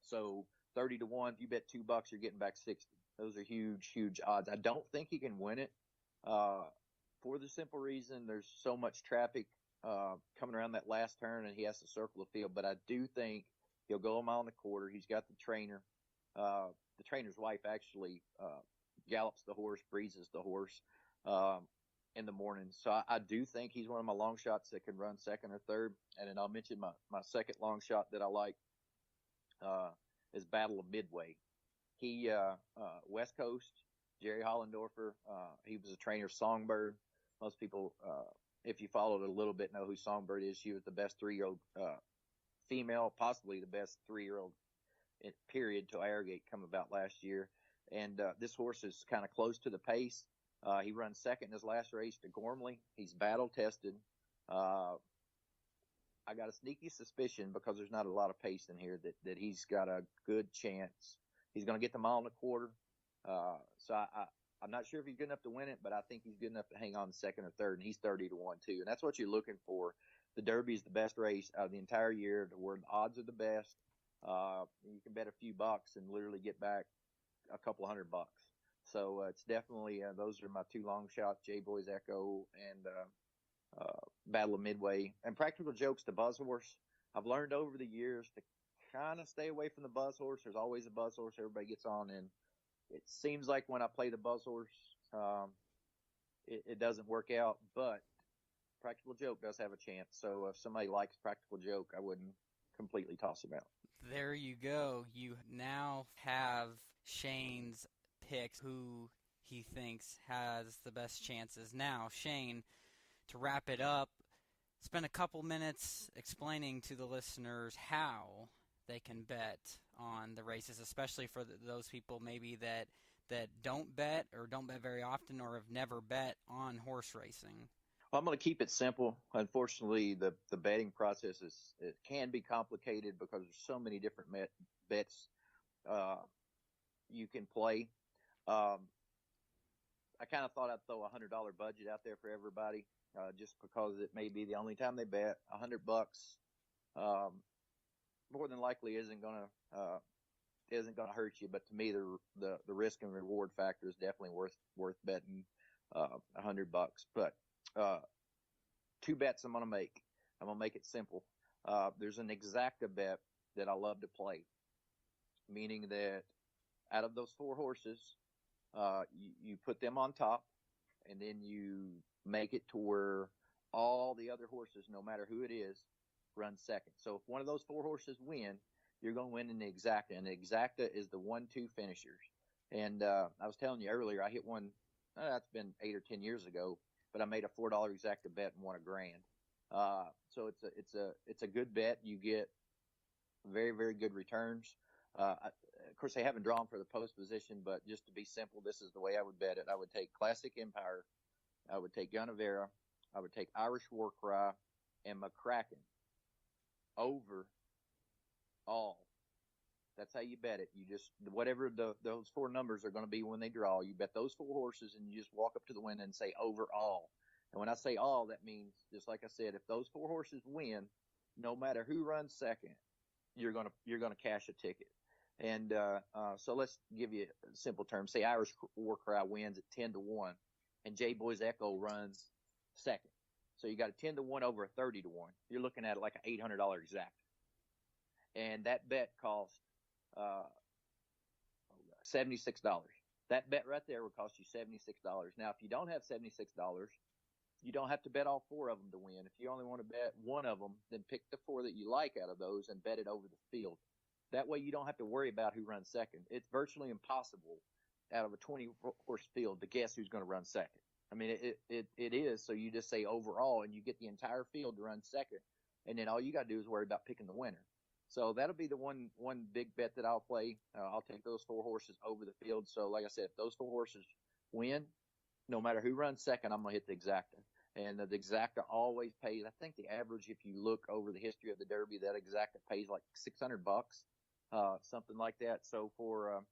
So 30 to 1, if you bet $2, you're getting back 60. Those are huge, huge odds. I don't think he can win it, for the simple reason there's so much traffic, coming around that last turn and he has to circle the field. But I do think he'll go a mile and a quarter. He's got the trainer. The trainer's wife actually, gallops the horse, breezes the horse, in the morning. So I do think he's one of my long shots that can run second or third. And then I'll mention my second long shot that I like, is Battle of Midway. He, West Coast, Jerry Hollendorfer, he was a trainer of Songbird. Most people, if you followed it a little bit, know who Songbird is. She was the best 3-year-old, female, possibly the best 3-year-old period till Arrogate come about last year. And this horse is kind of close to the pace. He runs second in his last race to Gormley. He's battle tested. I got a sneaky suspicion because there's not a lot of pace in here that he's got a good chance. He's going to get the mile and a quarter. So I'm not sure if he's good enough to win it, but I think he's good enough to hang on second or third, and he's 30 to 1 too. And that's what you're looking for. The Derby is the best race out of the entire year, where the odds are the best. You can bet a few bucks and literally get back a couple $100. So it's definitely those are my two long shots: J Boys Echo and Battle of Midway. And Practical Jokes, the Buzz Horse. I've learned over the years to kind of stay away from the Buzz Horse. There's always a Buzz Horse everybody gets on, and it seems like when I play the Buzz Horse, it doesn't work out. But Practical Joke does have a chance. So if somebody likes Practical Joke, I wouldn't completely toss him out. There you go. You now have Shane's picks, who he thinks has the best chances. Now, Shane, to wrap it up, spend a couple minutes explaining to the listeners how they can bet on the races, especially for those people maybe that don't bet or don't bet very often or have never bet on horse racing. Well, I'm going to keep it simple. Unfortunately, the betting process it can be complicated because there's so many different bets you can play. I kind of thought I'd throw $100 budget out there for everybody, just because it may be the only time they bet. $100, more than likely isn't gonna hurt you. But to me, the risk and reward factor is definitely worth betting $100. But two bets I'm gonna make. I'm gonna make it simple. There's an exacta bet that I love to play, meaning that out of those four horses, you put them on top, and then you make it to where all the other horses, no matter who it is, run second. So if one of those four horses win, you're going to win in the exacta, and the exacta is the 1-2 finishers. And I was telling you earlier, I hit one. That's been 8 or 10 years ago, but I made a $4 exacta bet and won $1,000. So it's a good bet. You get very, very good returns. Of course, they haven't drawn for the post position, but just to be simple, this is the way I would bet it. I would take Classic Empire, I would take Gunnevera, I would take Irish War Cry, and McCracken over all. That's how you bet it. You just, whatever those four numbers are going to be when they draw, you bet those four horses, and you just walk up to the window and say over all. And when I say all, that means, just like I said, if those four horses win, no matter who runs second, you're gonna cash a ticket. And so let's give you a simple term. Say Irish War Cry wins at 10-1, and J Boys Echo runs second. So you got a 10-1 over a 30-1. You're looking at like an $800 exact. And that bet cost $76. That bet right there would cost you $76. Now, if you don't have $76, you don't have to bet all four of them to win. If you only want to bet one of them, then pick the four that you like out of those and bet it over the field. That way you don't have to worry about who runs second. It's virtually impossible out of a 20-horse field to guess who's going to run second. I mean, it is. So you just say overall, and you get the entire field to run second. And then all you got to do is worry about picking the winner. So that'll be the one big bet that I'll play. I'll take those four horses over the field. So like I said, if those four horses win, no matter who runs second, I'm going to hit the exacta. And the exacta always pays. I think the average, if you look over the history of the Derby, that exacta pays like $600, something like that. So for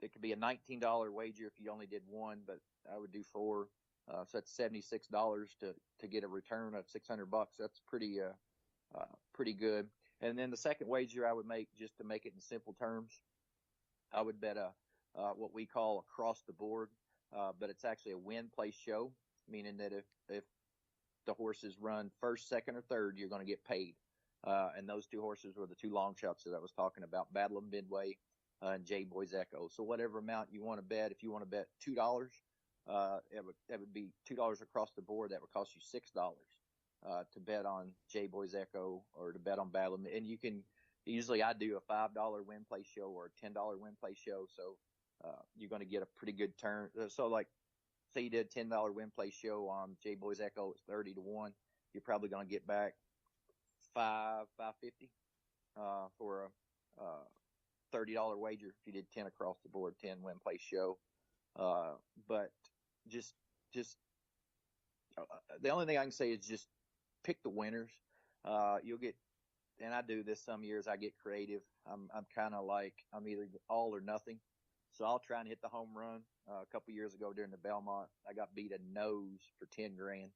it could be a $19 wager if you only did one, but I would do four. So that's $76 to get a return of $600. That's pretty good. And then the second wager I would make, just to make it in simple terms, I would bet what we call across the board, but it's actually a win, place, show, meaning that if the horses run first, second, or third, you're going to get paid. And those two horses were the two long shots that I was talking about, Battle of Midway and J Boys Echo. So whatever amount you want to bet, if you want to bet $2, that would be $2 across the board. That would cost you $6 to bet on J Boys Echo or to bet on Battle of Midway. And you can, usually I do a $5 win, play, show or a $10 win, play, show. So you're going to get a pretty good turn. So like, say you did a $10 win, play, show on J Boys Echo, it's 30-1. You're probably going to get back $550 for a $30 wager if you did 10 across the board, 10 win, play, show. But just the only thing I can say is just pick the winners. You'll get, and I do this some years. I get creative. I'm kind of like I'm either all or nothing. So I'll try and hit the home run. A couple years ago during the Belmont, I got beat a nose for $10,000.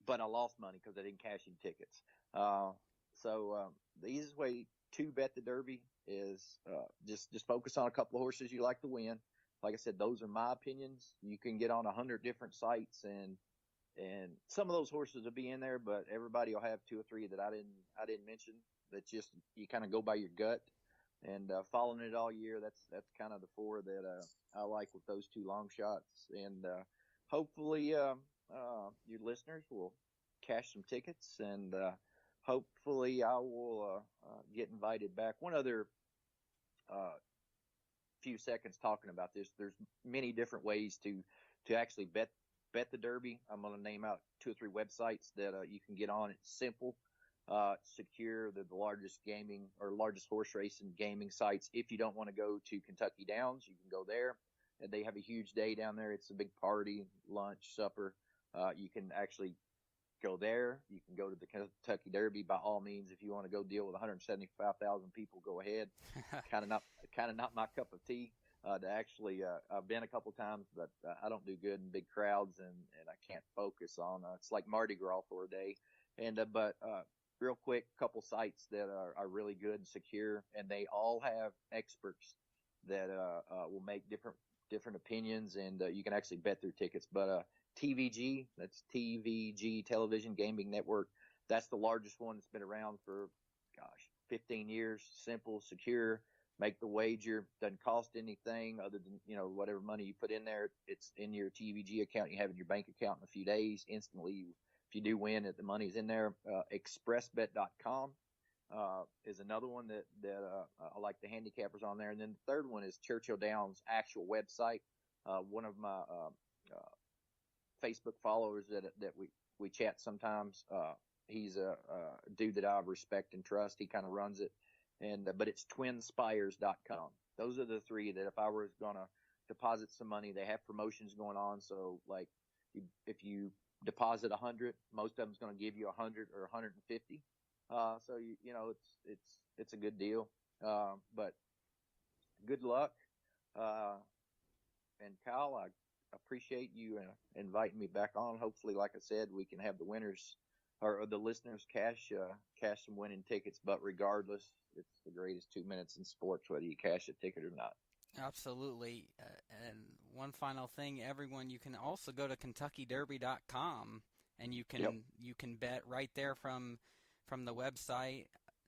But I lost money because I didn't cash in tickets. So the easiest way to bet the Derby is just focus on a couple of horses you like to win. Like I said, those are my opinions. You can get on 100 different sites, and some of those horses will be in there, but everybody will have 2 or 3 that I didn't mention. That just you kind of go by your gut, and following it all year. That's kind of the 4 that I like with those 2 long shots, and hopefully your listeners will cash some tickets, and hopefully I will get invited back. One other few seconds talking about this. There's many different ways to actually bet the Derby. I'm going to name out 2 or 3 websites that you can get on. It's simple, secure. They're the largest gaming or largest horse racing gaming sites. If you don't want to go to Kentucky Downs, you can go there. And they have a huge day down there. It's a big party, lunch, supper. You can actually go there. You can go to the Kentucky Derby by all means. If you want to go deal with 175,000 people, go ahead. kind of not my cup of tea. To actually, I've been a couple times, but I don't do good in big crowds, and I can't focus on. It's like Mardi Gras for a day. And but real quick, couple sites that are really good and secure, and they all have experts that will make different opinions, and you can actually bet their tickets. But TVG, that's TVG Television Gaming Network. That's the largest one that's been around for, 15 years. Simple, secure. Make the wager. Doesn't cost anything other than, whatever money you put in there. It's in your TVG account. You have it in your bank account in a few days. Instantly, if you do win, the money's in there. Expressbet.com is another one that I like the handicappers on there. And then the third one is Churchill Downs' actual website. One of my Facebook followers that we chat sometimes. He's a dude that I respect and trust. He kind of runs it, but it's twinspires.com. Those are the 3 that if I was gonna deposit some money, they have promotions going on. So like, if you deposit 100, most of them's going to give you 100 or 150. So it's a good deal. But good luck. And Kyle, I appreciate you inviting me back on. Hopefully, like I said, we can have the winners or the listeners cash some winning tickets. But regardless, it's the greatest 2 minutes in sports, whether you cash a ticket or not. Absolutely. And one final thing, everyone, you can also go to KentuckyDerby.com, and you can bet right there from the website.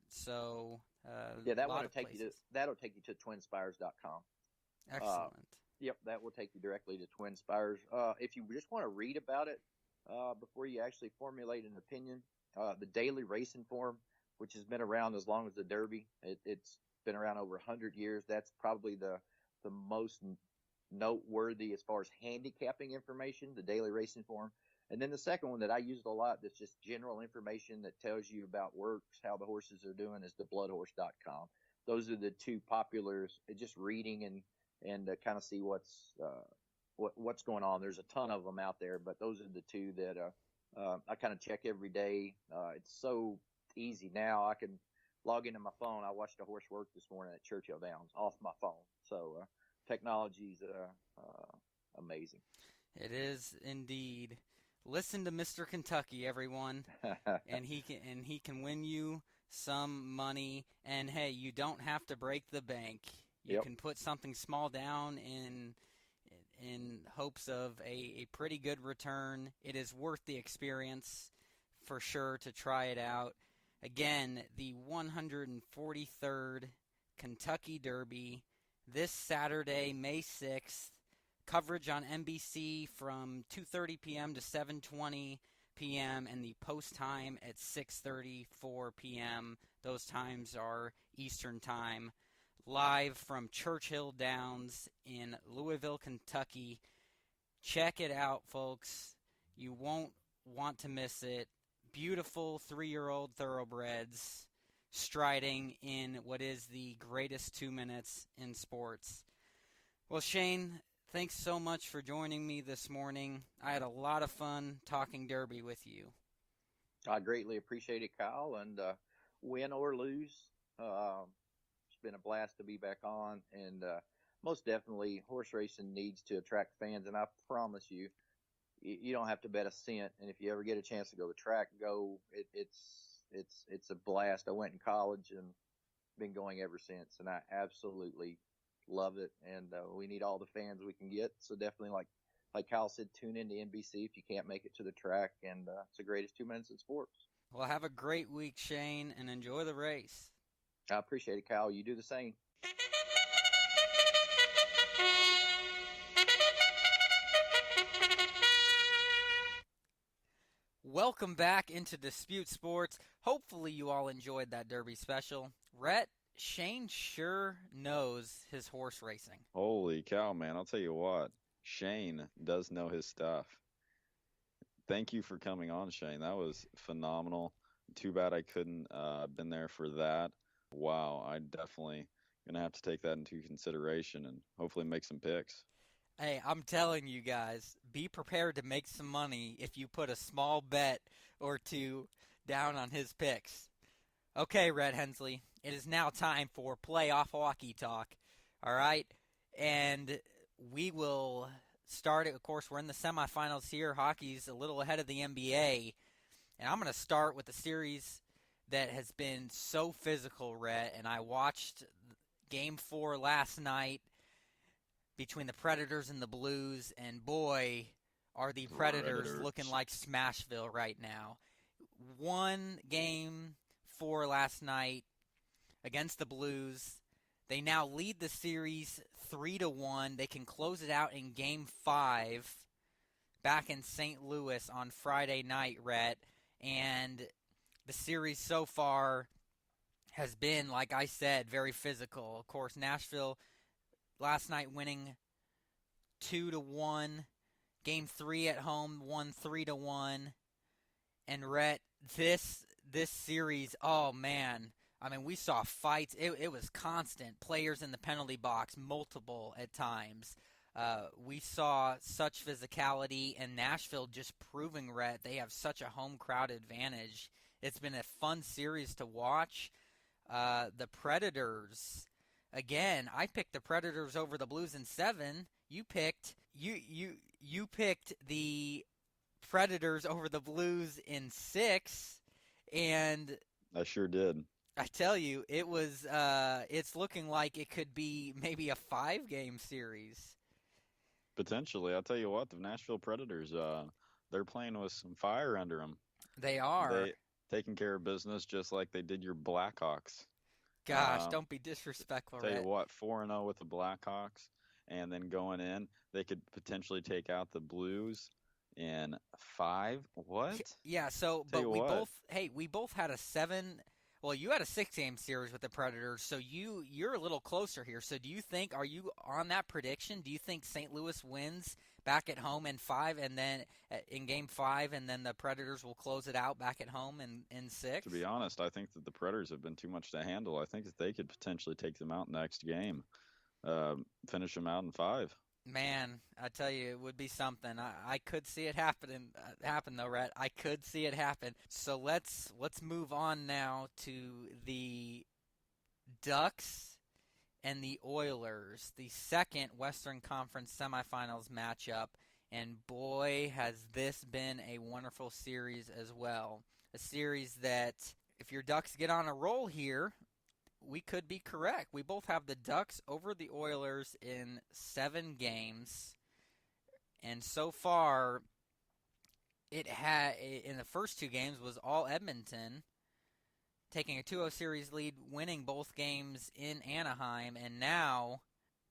So that'll take you to twinspires.com. Excellent. Yep, that will take you directly to Twin Spires. If you just want to read about it before you actually formulate an opinion, the Daily Racing Form, which has been around as long as the Derby, it's been around over 100 years. That's probably the most noteworthy as far as handicapping information, the Daily Racing Form. And then the second one that I used a lot that's just general information that tells you about works, how the horses are doing, is the bloodhorse.com. Those are the 2 populars, just reading and kind of see what's going on. There's a ton of them out there, but those are the 2 that I kind of check every day. It's so easy now. I can log into my phone. I watched a horse work this morning at Churchill Downs off my phone. So technology's amazing. It is indeed. Listen to Mr. Kentucky, everyone, and he can win you some money. And hey, you don't have to break the bank. You can put something small down in hopes of a pretty good return. It is worth the experience for sure to try it out. Again, the 143rd Kentucky Derby this Saturday, May 6th. Coverage on NBC from 2:30 p.m. to 7:20 p.m. and the post time at 6:34 p.m. Those times are Eastern Time. Live from Churchill Downs in Louisville, Kentucky. Check it out, folks. You won't want to miss it. Beautiful 3-year-old thoroughbreds striding in what is the greatest 2 minutes in sports. Well, Shane, thanks so much for joining me this morning. I had a lot of fun talking Derby with you. I greatly appreciate it, Kyle, and win or lose, it's been a blast to be back on, and most definitely horse racing needs to attract fans, and I promise you, you don't have to bet a cent, and if you ever get a chance to go to the track, go. It's a blast. I went in college, and been going ever since, and I absolutely love it. And we need all the fans we can get. So definitely, like Kyle said, tune into NBC if you can't make it to the track, and it's the greatest 2 minutes in sports. Well, have a great week, Shane, and enjoy the race. I appreciate it, Kyle. You do the same. Welcome back into Dispute Sports. Hopefully you all enjoyed that Derby special. Rhett, Shane sure knows his horse racing. Holy cow, man. I'll tell you what. Shane does know his stuff. Thank you for coming on, Shane. That was phenomenal. Too bad I couldn't been there for that. Wow, I definitely going to have to take that into consideration and hopefully make some picks. Hey, I'm telling you guys, be prepared to make some money if you put a small bet or two down on his picks. Okay, Rhett Hensley, it is now time for playoff hockey talk, all right? And we will start it. Of course, we're in the semifinals here. Hockey's a little ahead of the NBA. And I'm going to start with a series that has been so physical, Rhett. And I watched Game 4 last night between the Predators and the Blues. And boy, are the Predators looking like Smashville right now. Won Game 4 last night against the Blues. They now lead the series 3-1. They can close it out in Game 5 back in St. Louis on Friday night, Rhett. And the series so far has been, like I said, very physical. Of course, Nashville last night winning 2-1. Game 3 at home won 3-1. And Rhett, this series, oh man, I mean, we saw fights. It was constant. Players in the penalty box, multiple at times. We saw such physicality, and Nashville just proving, Rhett, they have such a home crowd advantage. It's been a fun series to watch. The Predators, again, I picked the Predators over the Blues in 7. You picked the Predators over the Blues in 6, and I sure did. I tell you, it was. It's looking like it could be maybe a 5-game series. Potentially. I'll tell you what, the Nashville Predators, they're playing with some fire under them. They are. Taking care of business just like they did your Blackhawks. Gosh, don't be disrespectful, Tell Rhett. you what, 4-0 with the Blackhawks, and then going in, they could potentially take out the Blues in 5. What? Yeah, so, but we both had a 7. Well, you had a 6-game series with the Predators, so you're a little closer here. So are you on that prediction? Do you think St. Louis wins back at home in 5 and then in Game 5, and then the Predators will close it out back at home in 6? To be honest, I think that the Predators have been too much to handle. I think that they could potentially take them out next game, finish them out in 5. Man, I tell you, it would be something. I could see it happen though, Rhett. I could see it happen. So let's move on now to the Ducks and the Oilers, the second Western Conference semifinals matchup. And boy, has this been a wonderful series as well. A series that, if your Ducks get on a roll here, we could be correct. We both have the Ducks over the Oilers in 7 games. And so far, in the first 2 games was all Edmonton, taking a 2-0 series lead, winning both games in Anaheim. And now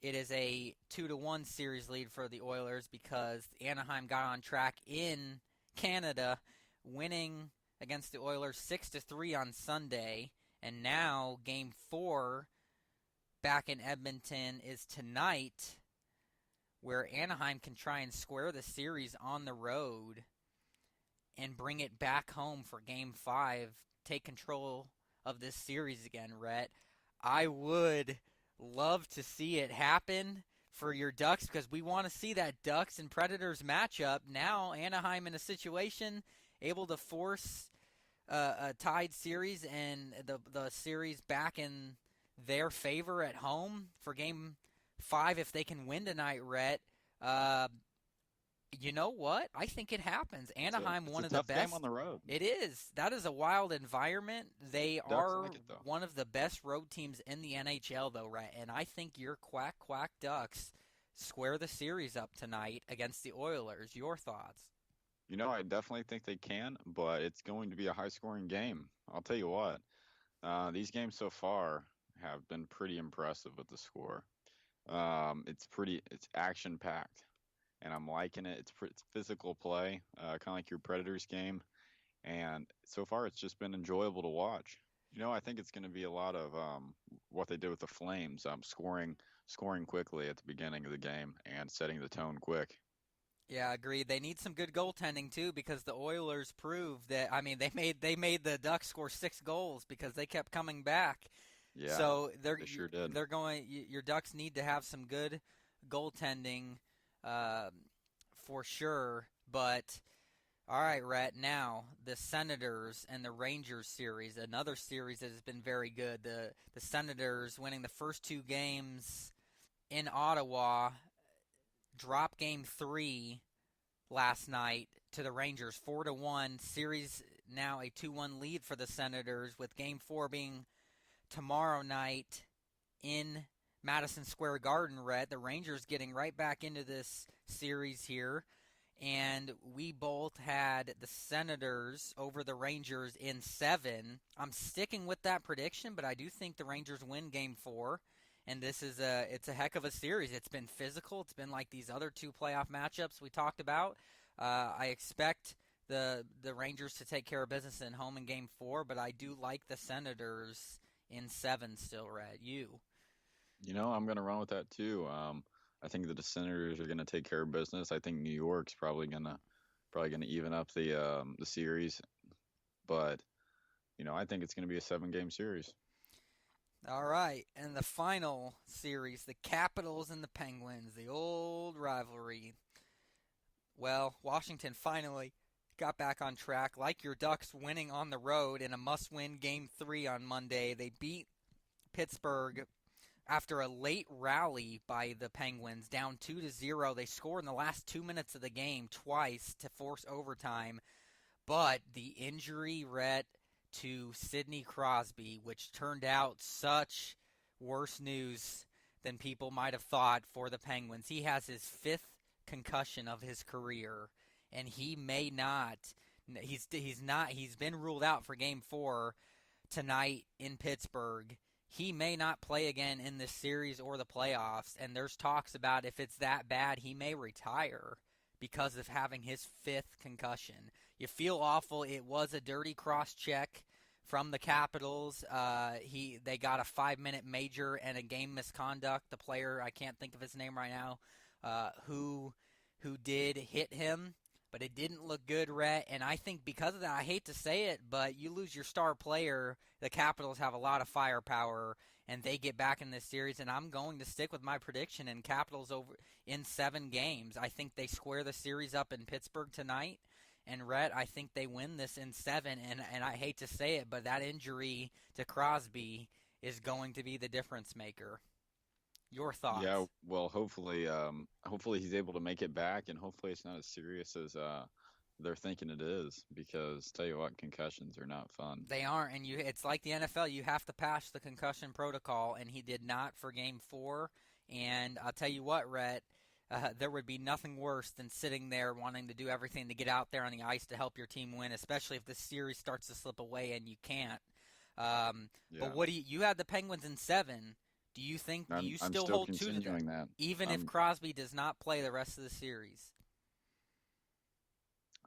it is a 2-1 series lead for the Oilers because Anaheim got on track in Canada, winning against the Oilers 6-3 on Sunday. And now Game 4 back in Edmonton is tonight, where Anaheim can try and square the series on the road and bring it back home for Game 5, take control of this series again, Rhett. I would love to see it happen for your Ducks because we want to see that Ducks and Predators matchup. Now Anaheim in a situation able to force a tied series and the series back in their favor at home for Game 5 if they can win tonight, Rhett. You know what? I think it happens. Anaheim, It's one a of the tough best. game on the road. It is. That is a wild environment. They Ducks are like it, though. one of the best road teams in the NHL, though, right? And I think your quack Ducks square the series up tonight against the Oilers. Your thoughts? I definitely think they can, but it's going to be a high-scoring game. I'll tell you what. These games so far have been pretty impressive with the score. It's action-packed, and I'm liking it. It's physical play, kind of like your Predators game, and so far it's just been enjoyable to watch. I think it's going to be a lot of what they did with the Flames, scoring quickly at the beginning of the game and setting the tone quick. Yeah, agreed. They need some good goaltending too, because the Oilers proved that. I mean, they made the Ducks score 6 goals because they kept coming back. Yeah, So they sure did. They're going. Your Ducks need to have some good goaltending, for sure. But all right, Rhett. Now the Senators and the Rangers series, another series that has been very good. The Senators winning the first 2 games in Ottawa, drop game 3 last night to the Rangers, 4-1. Series now a 2-1 lead for the Senators, with game 4 being tomorrow night in Madison Square Garden. Red, the Rangers getting right back into this series here, and we both had the Senators over the Rangers in 7. I'm sticking with that prediction, but I do think the Rangers win game 4. And it's a heck of a series. It's been physical. It's been like these other 2 playoff matchups we talked about. I expect the Rangers to take care of business in home in game 4, but I do like the Senators in 7 still, Red. You? I'm going to run with that too. I think that the Senators are going to take care of business. I think New York's probably going to even up the series, but I think it's going to be a 7-game series. All right, and the final series, the Capitals and the Penguins, the old rivalry. Well, Washington finally got back on track, like your Ducks winning on the road in a must-win Game 3 on Monday. They beat Pittsburgh after a late rally by the Penguins, down 2-0. They scored in the last 2 minutes of the game twice to force overtime, but the injury, Rhett, to Sidney Crosby, which turned out such worse news than people might have thought for the Penguins. He has his 5th concussion of his career, and he may not. He's been ruled out for Game 4 tonight in Pittsburgh. He may not play again in this series or the playoffs, and there's talks about if it's that bad, he may retire because of having his 5th concussion. You feel awful. It was a dirty cross-check from the Capitals. They got a 5-minute major and a game misconduct. The player, I can't think of his name right now, who did hit him, but it didn't look good, Rhett. And I think because of that, I hate to say it, but you lose your star player. The Capitals have a lot of firepower, and they get back in this series. And I'm going to stick with my prediction in Capitals over in 7 games. I think they square the series up in Pittsburgh tonight. And Rhett, I think they win this in 7, and I hate to say it, but that injury to Crosby is going to be the difference maker. Your thoughts? Yeah, well, hopefully he's able to make it back, and hopefully it's not as serious as they're thinking it is. Because tell you what, concussions are not fun. They aren't, and it's like the NFL. You have to pass the concussion protocol, and he did not for Game 4. And I'll tell you what, Rhett. There would be nothing worse than sitting there wanting to do everything to get out there on the ice to help your team win, especially if the series starts to slip away and you can't. But what you had the Penguins in 7. Do you think do you still hold true to that? Even if Crosby does not play the rest of the series?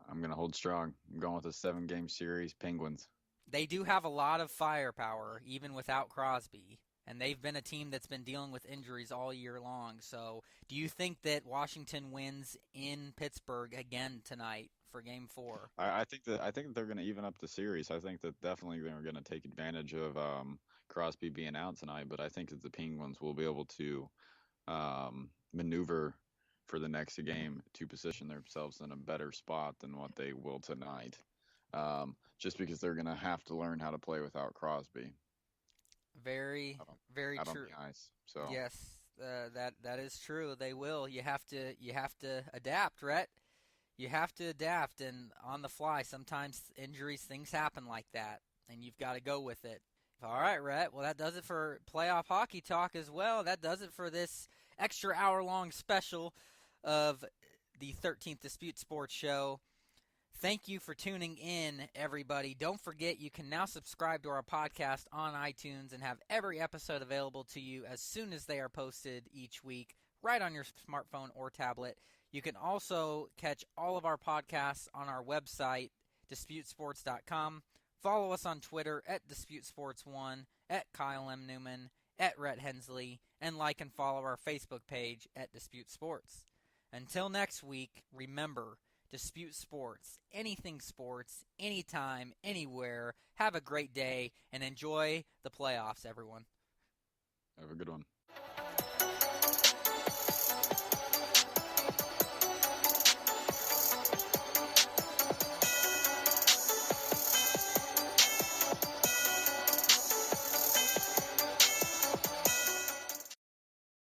I'm going to hold strong. I'm going with a 7-game series, Penguins. They do have a lot of firepower, even without Crosby. And they've been a team that's been dealing with injuries all year long. So do you think that Washington wins in Pittsburgh again tonight for Game 4? I think that they're going to even up the series. I think that definitely they're going to take advantage of Crosby being out tonight. But I think that the Penguins will be able to maneuver for the next game to position themselves in a better spot than what they will tonight. Just because they're going to have to learn how to play without Crosby. Very, very out true. On the ice, so. Yes, that is true. They will. You have to adapt, Rhett. you have to adapt, and on the fly, sometimes injuries, things happen like that, and you've got to go with it. All right, Rhett. Well, that does it for playoff hockey talk as well. That does it for this extra hour-long special of the 13th Dispute Sports Show. Thank you for tuning in, everybody. Don't forget, you can now subscribe to our podcast on iTunes and have every episode available to you as soon as they are posted each week, right on your smartphone or tablet. You can also catch all of our podcasts on our website, DisputeSports.com. Follow us on Twitter at DisputeSports1, at Kyle M. Neumann, at Rhett Hensley, and like and follow our Facebook page at Dispute Sports. Until next week, remember, Dispute Sports, anything sports, anytime, anywhere. Have a great day, and enjoy the playoffs, everyone. Have a good one.